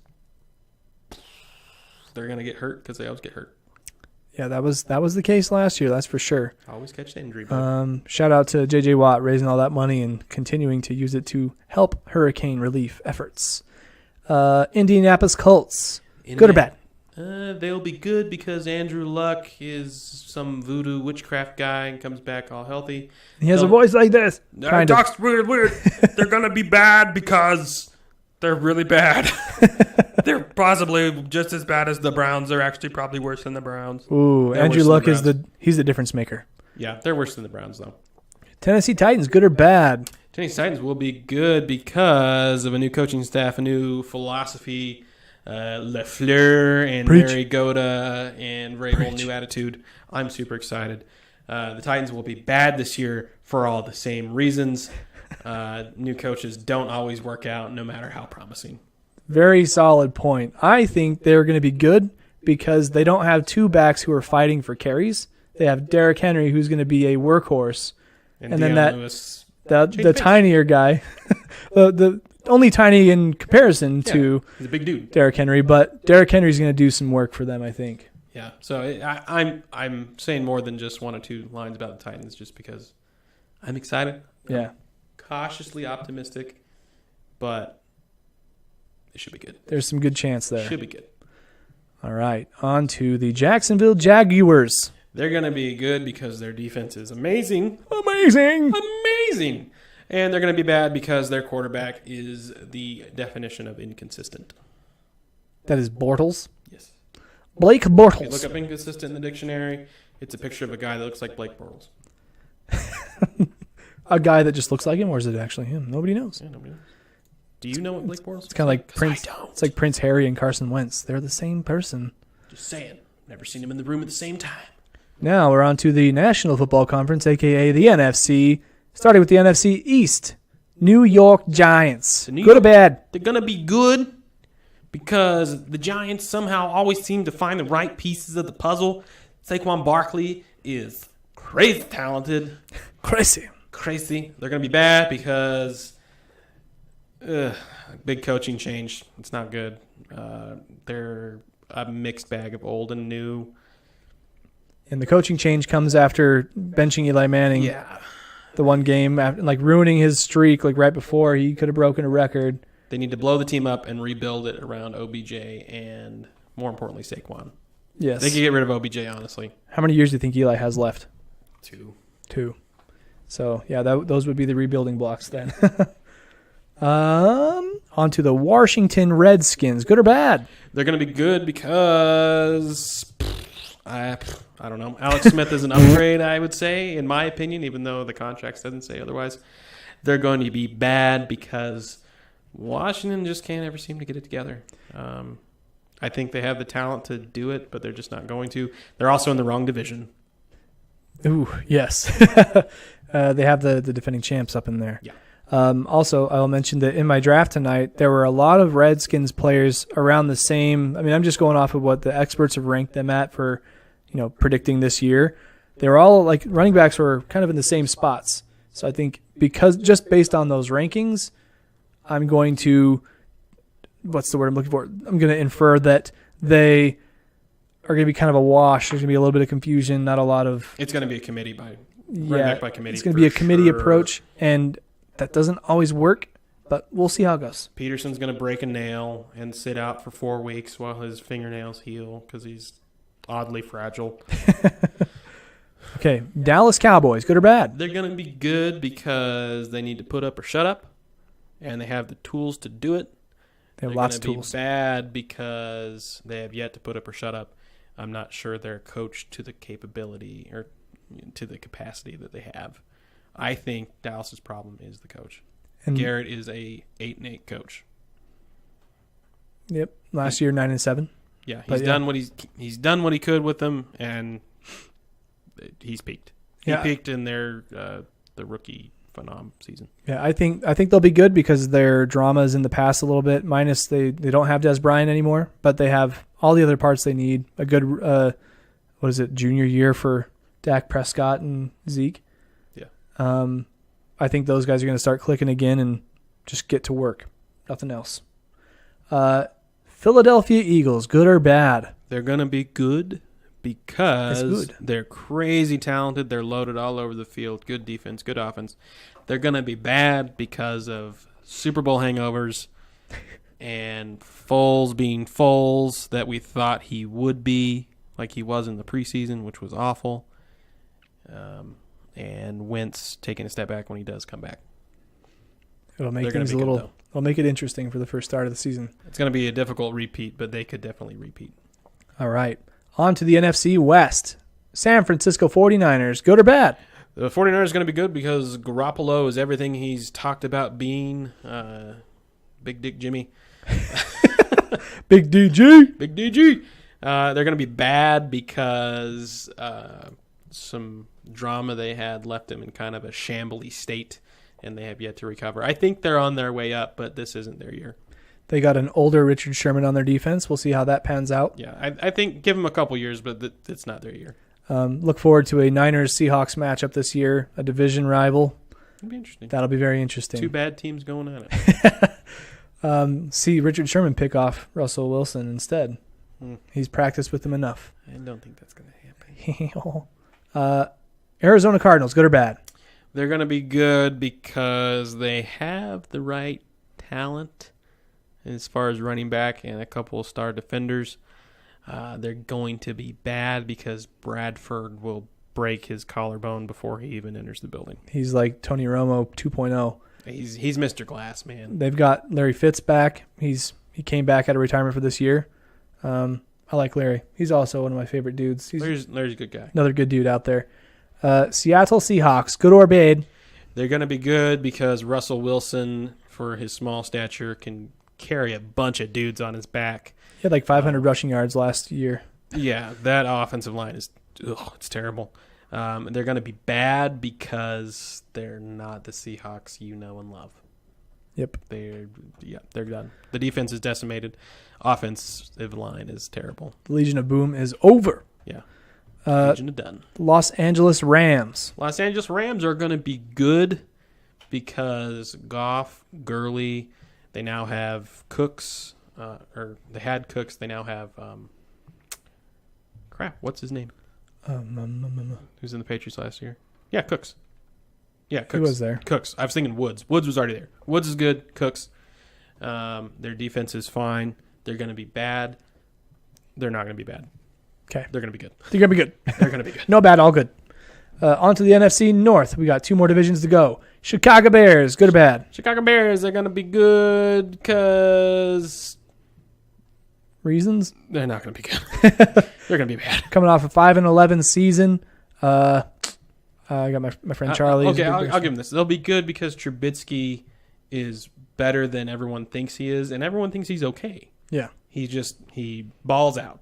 they're going to get hurt because they always get hurt. Yeah, that was the case last year, that's for sure. Always catch the injury. Shout out to J.J. Watt raising all that money and continuing to use it to help hurricane relief efforts. Indianapolis Colts, good or bad? They'll be good because Andrew Luck is some voodoo witchcraft guy and comes back all healthy. He has a voice like this. Talks weird. They're going to be bad because they're really bad. They're possibly just as bad as the Browns. They're actually probably worse than the Browns. Ooh, Andrew Luck is he's the difference maker. Yeah, they're worse than the Browns, though. Tennessee Titans, good or bad? Tennessee Titans will be good because of a new coaching staff, a new philosophy, LaFleur and Mariota and Vrabel, new attitude. I'm super excited. The Titans will be bad this year for all the same reasons. New coaches don't always work out, no matter how promising. Very solid point. I think they're going to be good because they don't have 2 backs who are fighting for carries. They have Derrick Henry, who's going to be a workhorse, and then Lewis, the tinier guy, the only tiny in comparison to he's a big dude, Derrick Henry. But Derrick Henry's going to do some work for them, I think. Yeah. So I'm saying more than just 1 or 2 lines about the Titans, just because I'm excited. Yeah. I'm cautiously optimistic, but it should be good. There's some good chance there. Should be good. All right. On to the Jacksonville Jaguars. They're going to be good because their defense is amazing. Amazing. Amazing. And they're going to be bad because their quarterback is the definition of inconsistent. That is Bortles. Yes. Blake If you Bortles. look up inconsistent in the dictionary, it's a picture of a guy that looks like Blake Bortles. A guy that just looks like him, or is it actually him? Nobody knows. Yeah, nobody knows. Do you know what Blake Bortles It's kind of like 'Cause Prince. I don't. It's like Prince Harry and Carson Wentz. They're the same person. Just saying. Never seen him in the room at the same time. Now we're on to the National Football Conference, a.k.a. the NFC. Starting with the NFC East. New York Giants. The New Good or York- bad? They're going to be good because the Giants somehow always seem to find the right pieces of the puzzle. Saquon Barkley is crazy talented. Crazy. They're going to be bad because big coaching change. It's not good. They're a mixed bag of old and new. And the coaching change comes after benching Eli Manning. Yeah. The one game, after, like ruining his streak, like right before he could have broken a record. They need to blow the team up and rebuild it around OBJ and, more importantly, Saquon. Yes. They could get rid of OBJ, honestly. How many years do you think Eli has left? 2. 2. So, yeah, those would be the rebuilding blocks then. On to the Washington Redskins. Good or bad? They're going to be good because I don't know. Alex Smith is an upgrade, I would say, in my opinion, even though the contract doesn't say otherwise. They're going to be bad because Washington just can't ever seem to get it together. I think they have the talent to do it, but they're just not going to. They're also in the wrong division. Ooh, yes. They have the defending champs up in there. Yeah. Also, I'll mention that in my draft tonight, there were a lot of Redskins players around the same. I mean, I'm just going off of what the experts have ranked them at for, predicting this year. They were all like running backs were kind of in the same spots. So I think because just based on those rankings, I'm going to, what's the word I'm looking for? I'm going to infer that they are going to be kind of a wash. There's going to be a little bit of confusion, not a lot of. It's going to be a committee running back by committee. It's going to be a committee sure. approach, and that doesn't always work, but we'll see how it goes. Peterson's going to break a nail and sit out for 4 weeks while his fingernails heal because he's oddly fragile. Okay, Dallas Cowboys, good or bad? They're going to be good because they need to put up or shut up, and they have the tools to do it. They have lots of They're going tools. to be bad because they have yet to put up or shut up. I'm not sure they're coached to the capability or to the capacity that they have. I think Dallas's problem is the coach. And Garrett is a 8-8 coach. Yep, last year 9-7. Yeah, But he's done what he could with them, and he's peaked. He Yeah. peaked in their the rookie phenom season. Yeah, I think they'll be good because their drama is in the past a little bit. Minus they don't have Des Bryant anymore, but they have all the other parts they need. A good junior year for Dak Prescott and Zeke. Yeah. I think those guys are going to start clicking again and just get to work. Nothing else. Philadelphia Eagles, good or bad? They're going to be good because good. they're crazy talented. They're loaded all over the field. Good defense, good offense. They're going to be bad because of Super Bowl hangovers and Foles being Foles that we thought he would be, like he was in the preseason, which was awful. And Wentz taking a step back when he does come back. It'll make They're gonna things be good, a little. though. It'll make it interesting for the first start of the season. It's going to be a difficult repeat, but they could definitely repeat. All right. On to the NFC West. San Francisco 49ers, good or bad? The 49ers are going to be good because Garoppolo is everything he's talked about being. Big Dick Jimmy. Big DG. Big DG. They're going to be bad because some drama they had left them in kind of a shambly state, and they have yet to recover. I think they're on their way up, but this isn't their year. They got an older Richard Sherman on their defense. We'll see how that pans out. Yeah, I think give them a couple years, but it's not their year. Look forward to a Niners-Seahawks matchup this year, a division rival. It'll be interesting. That'll be very interesting. 2 bad teams going at it. See Richard Sherman pick off Russell Wilson instead. He's practiced with him enough. I don't think that's going to happen. Arizona Cardinals, good or bad? They're going to be good because they have the right talent as far as running back and a couple of star defenders. They're going to be bad because Bradford will break his collarbone before he even enters the building. He's like Tony Romo 2.0. He's Mr. Glass, man. They've got Larry Fitz back. He came back out of retirement for this year. I like Larry. He's also one of my favorite dudes. Larry's a good guy. Another good dude out there. Seattle Seahawks, good or bad? They're going to be good because Russell Wilson, for his small stature, can carry a bunch of dudes on his back. He had like 500 rushing yards last year. Yeah, that offensive line is it's terrible. They're going to be bad because they're not the Seahawks you know and love. Yep. They're done. The defense is decimated. Offensive line is terrible. The Legion of Boom is over. Yeah. Legion of done. Los Angeles Rams. Los Angeles Rams are going to be good because Goff, Gurley, they now have Cooks, or they had Cooks. They now have what's his name? Who's in the Patriots last year? Yeah, Cooks. Yeah, Cooks. Who was there? Cooks. I was thinking Woods. Woods was already there. Woods is good. Cooks. Their defense is fine. They're going to be bad. They're not going to be bad. Okay. They're going to be good. They're going to be good. They're going to be good. No bad, all good. On to the NFC North. We got 2 more divisions to go. Chicago Bears, good or bad? Chicago Bears are going to be good because Reasons? they're not going to be good. They're going to be bad. Coming off a 5-11 season. I got my friend Charlie. Okay, I'll give him this. They'll be good because Trubisky is better than everyone thinks he is, and everyone thinks he's okay. Yeah. He balls out.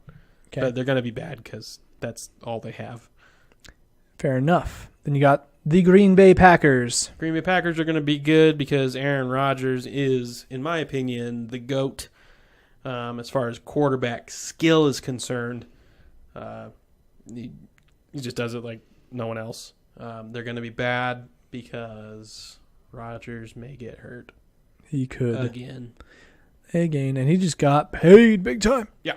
Okay. But they're going to be bad because that's all they have. Fair enough. Then you got the Green Bay Packers. Green Bay Packers are going to be good because Aaron Rodgers is, in my opinion, the GOAT as far as quarterback skill is concerned. He just does it like no one else. They're going to be bad because Rodgers may get hurt. He could. Again. And he just got paid big time. Yeah.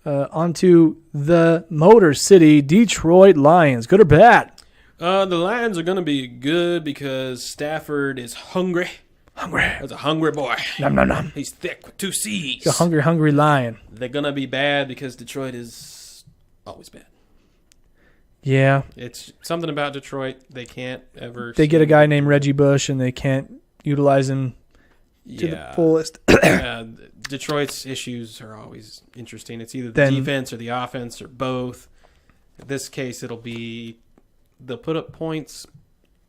Onto the Motor City Detroit Lions. Good or bad? The Lions are going to be good because Stafford is hungry. That's a hungry boy. Nom, nom, nom. He's thick with 2 C's. He's a hungry lion. They're going to be bad because Detroit is always bad. Yeah. It's something about Detroit. They can't ever... They get a guy named Reggie Bush, and they can't utilize him to the fullest. Detroit's issues are always interesting. It's either the defense or the offense or both. In this case, it'll be they'll put up points,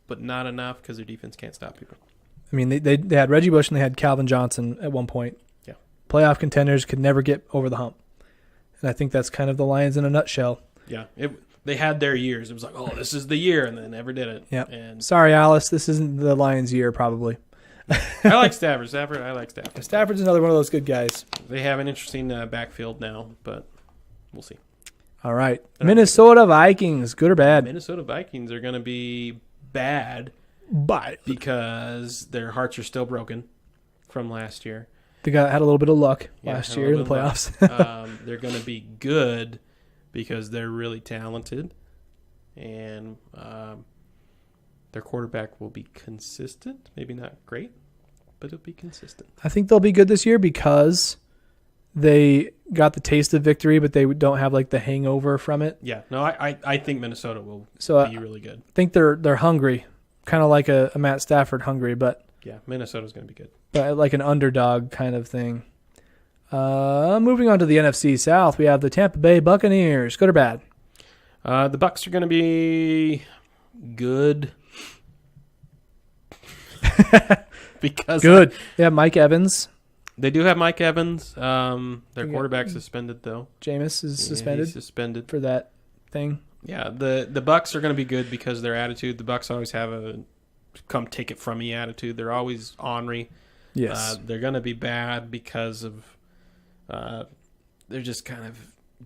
but not enough because their defense can't stop people. I mean, they had Reggie Bush and they had Calvin Johnson at one point. Yeah. Playoff contenders could never get over the hump. And I think that's kind of the Lions in a nutshell. Yeah. They had their years. It was like, oh, this is the year, and they never did it. Yeah. And sorry, Alice, this isn't the Lions' year, probably. I like Stafford. I like Stafford. Stafford's another one of those good guys. They have an interesting backfield now, but we'll see. All right. Minnesota Vikings, good or bad? Minnesota Vikings are going to be bad because their hearts are still broken from last year. They had a little bit of luck last year in the playoffs. They're going to be good because they're really talented, and their quarterback will be consistent. Maybe not great, but it'll be consistent. I think they'll be good this year because they got the taste of victory, but they don't have like the hangover from it. Yeah, no, I think Minnesota will be really good. I think they're hungry, kind of like a Matt Stafford hungry, but yeah, Minnesota's going to be good. But like an underdog kind of thing. Moving on to the NFC South, we have the Tampa Bay Buccaneers. Good or bad? The Bucs are going to be good. Because good. Yeah, Mike Evans. They do have Mike Evans. Their quarterback's suspended though. Jameis is suspended. He's suspended for that thing. Yeah, the Bucs are going to be good because their attitude. The Bucs always have a "come take it from me" attitude. They're always ornery. Yes. They're going to be bad because of they're just kind of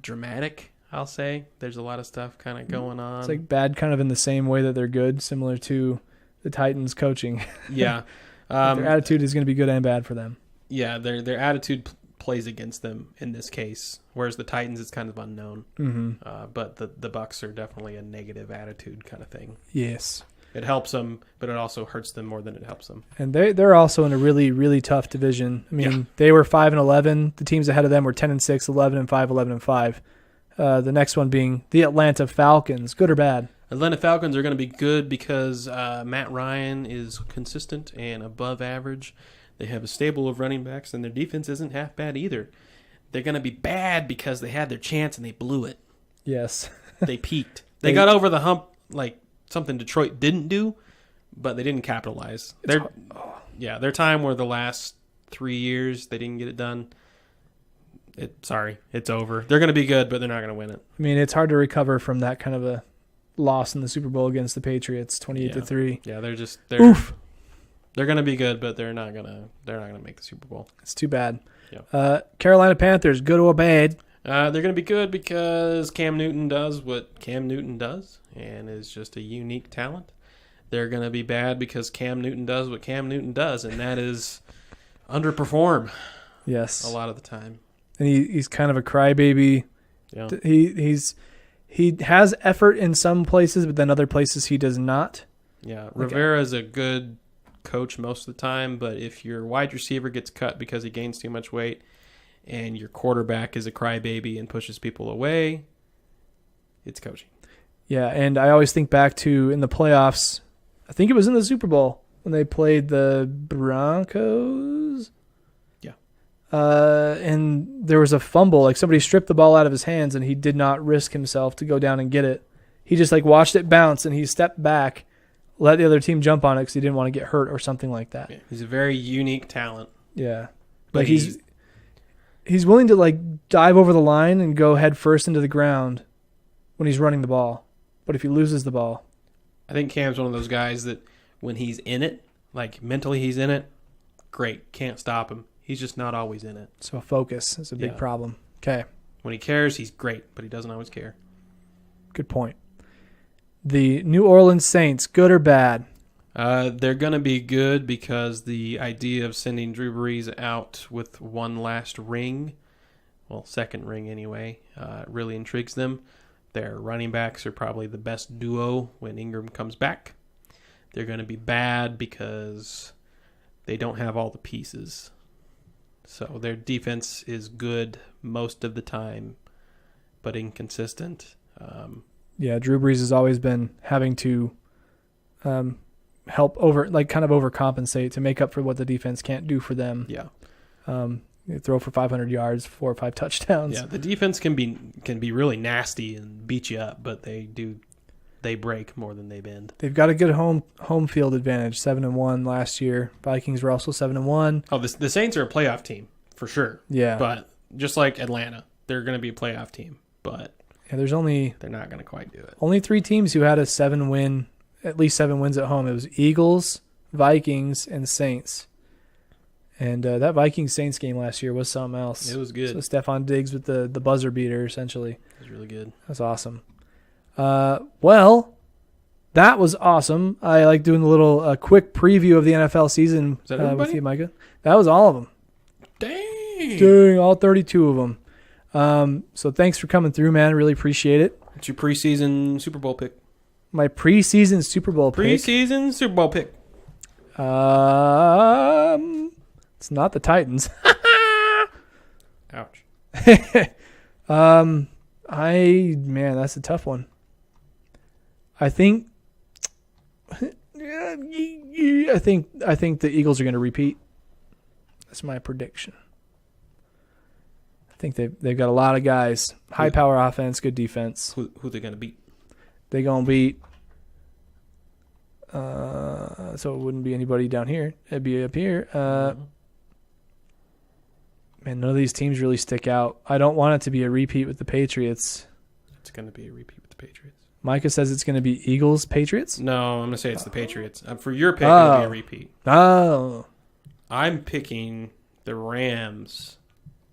dramatic. I'll say there's a lot of stuff kind of going on. It's like bad, kind of in the same way that they're good, similar to the Titans coaching. Yeah. Their attitude is going to be good and bad for them. Yeah, their attitude plays against them in this case, whereas the Titans is kind of unknown. Mm-hmm. But the Bucs are definitely a negative attitude kind of thing. Yes. It helps them, but it also hurts them more than it helps them. And they're also in a really, really tough division. I mean, they were 5-11. The teams ahead of them were 10-6, 11-5, 11-5. The next one being the Atlanta Falcons. Good or bad? Atlanta Falcons are going to be good because Matt Ryan is consistent and above average. They have a stable of running backs, and their defense isn't half bad either. They're going to be bad because they had their chance and they blew it. Yes. They peaked. They got over the hump like something Detroit didn't do, but they didn't capitalize. Their time were the last 3 years. They didn't get it done. It's over. They're going to be good, but they're not going to win it. I mean, it's hard to recover from that kind of a loss in the Super Bowl against the Patriots, 28-3. Yeah, they're Oof. They're going to be good, but they're not going to make the Super Bowl. It's too bad. Yeah. Carolina Panthers, good or bad? They're going to be good because Cam Newton does what Cam Newton does and is just a unique talent. They're going to be bad because Cam Newton does what Cam Newton does, and that is underperform. Yes. A lot of the time. And he's kind of a crybaby. Yeah. He has effort in some places, but then other places he does not. Yeah. Rivera is a good coach most of the time, but if your wide receiver gets cut because he gains too much weight and your quarterback is a crybaby and pushes people away, it's coaching. Yeah, and I always think back to in the playoffs, I think it was in the Super Bowl when they played the Broncos. Yeah. And there was a fumble, like somebody stripped the ball out of his hands and he did not risk himself to go down and get it. He just like watched it bounce and he stepped back, let the other team jump on it because he didn't want to get hurt or something like that. Yeah, he's a very unique talent. Yeah. But like he's willing to like dive over the line and go head first into the ground when he's running the ball. But if he loses the ball, I think Cam's one of those guys that when he's in it, like mentally he's in it, great, can't stop him. He's just not always in it. So focus is a big problem. Okay. When he cares, he's great, but he doesn't always care. Good point. The New Orleans Saints, good or bad? They're going to be good because the idea of sending Drew Brees out with one last ring, well, second ring anyway, really intrigues them. Their running backs are probably the best duo when Ingram comes back. They're going to be bad because they don't have all the pieces. So their defense is good most of the time, but inconsistent. Yeah, Drew Brees has always been having to help overcompensate to make up for what the defense can't do for them. Yeah. They throw for 500 yards, 4 or 5 touchdowns. Yeah, the defense can be really nasty and beat you up, but they break more than they bend. They've got a good home field advantage, 7-1 last year. Vikings were also 7-1. Oh, the Saints are a playoff team for sure. Yeah, but just like Atlanta, they're going to be a playoff team, but they're not going to quite do it. Only 3 teams who had a 7-win, at least 7 wins at home. It was Eagles, Vikings, and Saints. And that Vikings-Saints game last year was something else. It was good. So Stephon Diggs with the buzzer beater, essentially. It was really good. That's awesome. Well, that was awesome. I like doing a quick preview of the NFL season with you, Micah. That was all of them. Dang, all 32 of them. So thanks for coming through, man. Really appreciate it. What's your preseason Super Bowl pick? My preseason Super Bowl pick? Preseason Super Bowl pick. It's not the Titans. Ouch. That's a tough one. I think the Eagles are going to repeat. That's my prediction. I think they've got a lot of guys, high power offense, good defense. Who they going to beat? They're going to beat. So it wouldn't be anybody down here. It'd be up here. Man, none of these teams really stick out. I don't want it to be a repeat with the Patriots. It's going to be a repeat with the Patriots. Micah says it's going to be Eagles, Patriots? No, I'm going to say it's the Patriots. For your pick, it'll be a repeat. Oh. I'm picking the Rams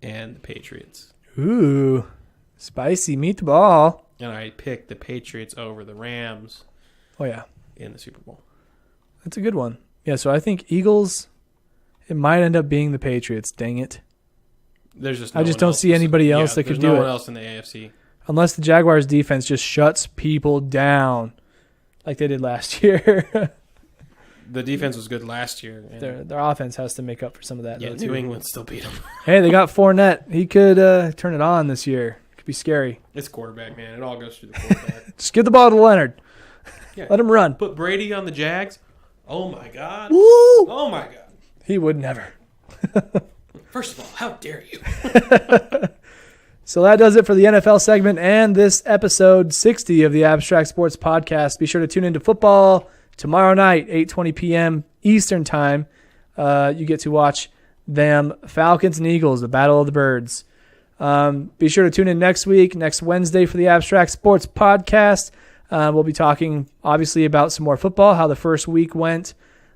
and the Patriots. Ooh. Spicy meatball. And I picked the Patriots over the Rams. Oh, yeah. In the Super Bowl. That's a good one. Yeah, so I think Eagles, it might end up being the Patriots. Dang it. I just don't see anybody else that could do it. There's no one else in the AFC. Unless the Jaguars' defense just shuts people down. like they did last year. The defense was good last year. Their offense has to make up for some of that. Yeah, New England still beat them. Hey, they got Fournette. He could turn it on this year. Could be scary. It's quarterback, man. It all goes through the quarterback. Just give the ball to Leonard. Yeah. Let him run. Put Brady on the Jags. Oh, my God. Woo! Oh, my God. He would never. First of all, how dare you? So that does it for the NFL segment and this episode 60 of the Abstract Sports Podcast. Be sure to tune into football tomorrow night, 8:20 p.m. Eastern Time. You get to watch them Falcons and Eagles, the Battle of the Birds. Be sure to tune in next week, next Wednesday, for the Abstract Sports Podcast. We'll be talking, obviously, about some more football, how the first week went.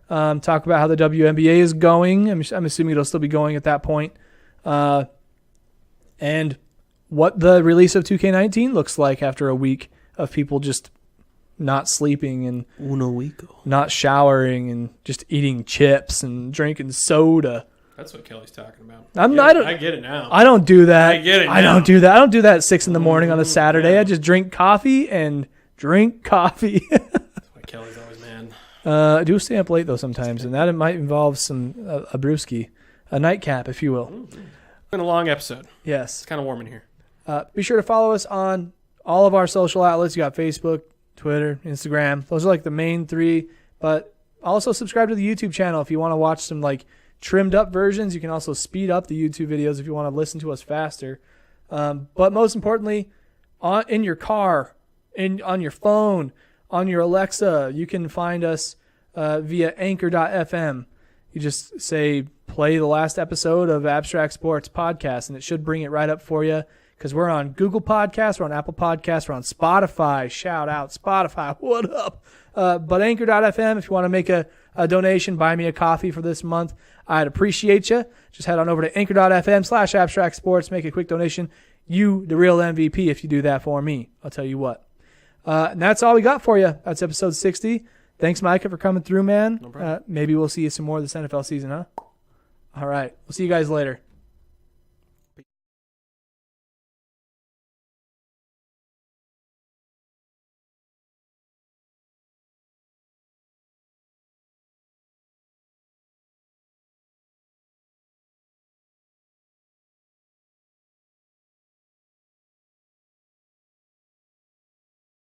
Talk about how the WNBA is going. I'm assuming it'll still be going at that point. And what the release of 2K19 looks like after a week of people just not sleeping and not showering and just eating chips and drinking soda. That's what Kelly's talking about. I get it now. I don't do that. I get it now. I don't do that. I don't do that at 6 in the morning on a Saturday. I just drink coffee and drink coffee. That's why Kelly's always mad. I do stay up late, though, sometimes, and that might involve a brewski, a nightcap, if you will. It's been a long episode. Yes. It's kind of warm in here. Be sure to follow us on all of our social outlets. You got Facebook, Twitter, Instagram. Those are like the main three. But also subscribe to the YouTube channel if you want to watch some like trimmed up versions. You can also speed up the YouTube videos if you want to listen to us faster. But most importantly, in your car, on your phone, on your Alexa, you can find us via anchor.fm. You just say, play the last episode of Abstract Sports Podcast, and it should bring it right up for you. Because we're on Google Podcasts, we're on Apple Podcasts, we're on Spotify. Shout out, Spotify. What up? But Anchor.fm, if you want to make a donation, buy me a coffee for this month, I'd appreciate you. Just head on over to Anchor.fm/Abstract Sports. Make a quick donation. You, the real MVP, if you do that for me. I'll tell you what. And that's all we got for you. That's episode 60. Thanks, Micah, for coming through, man. No problem. Maybe we'll see you some more this NFL season, huh? All right. We'll see you guys later.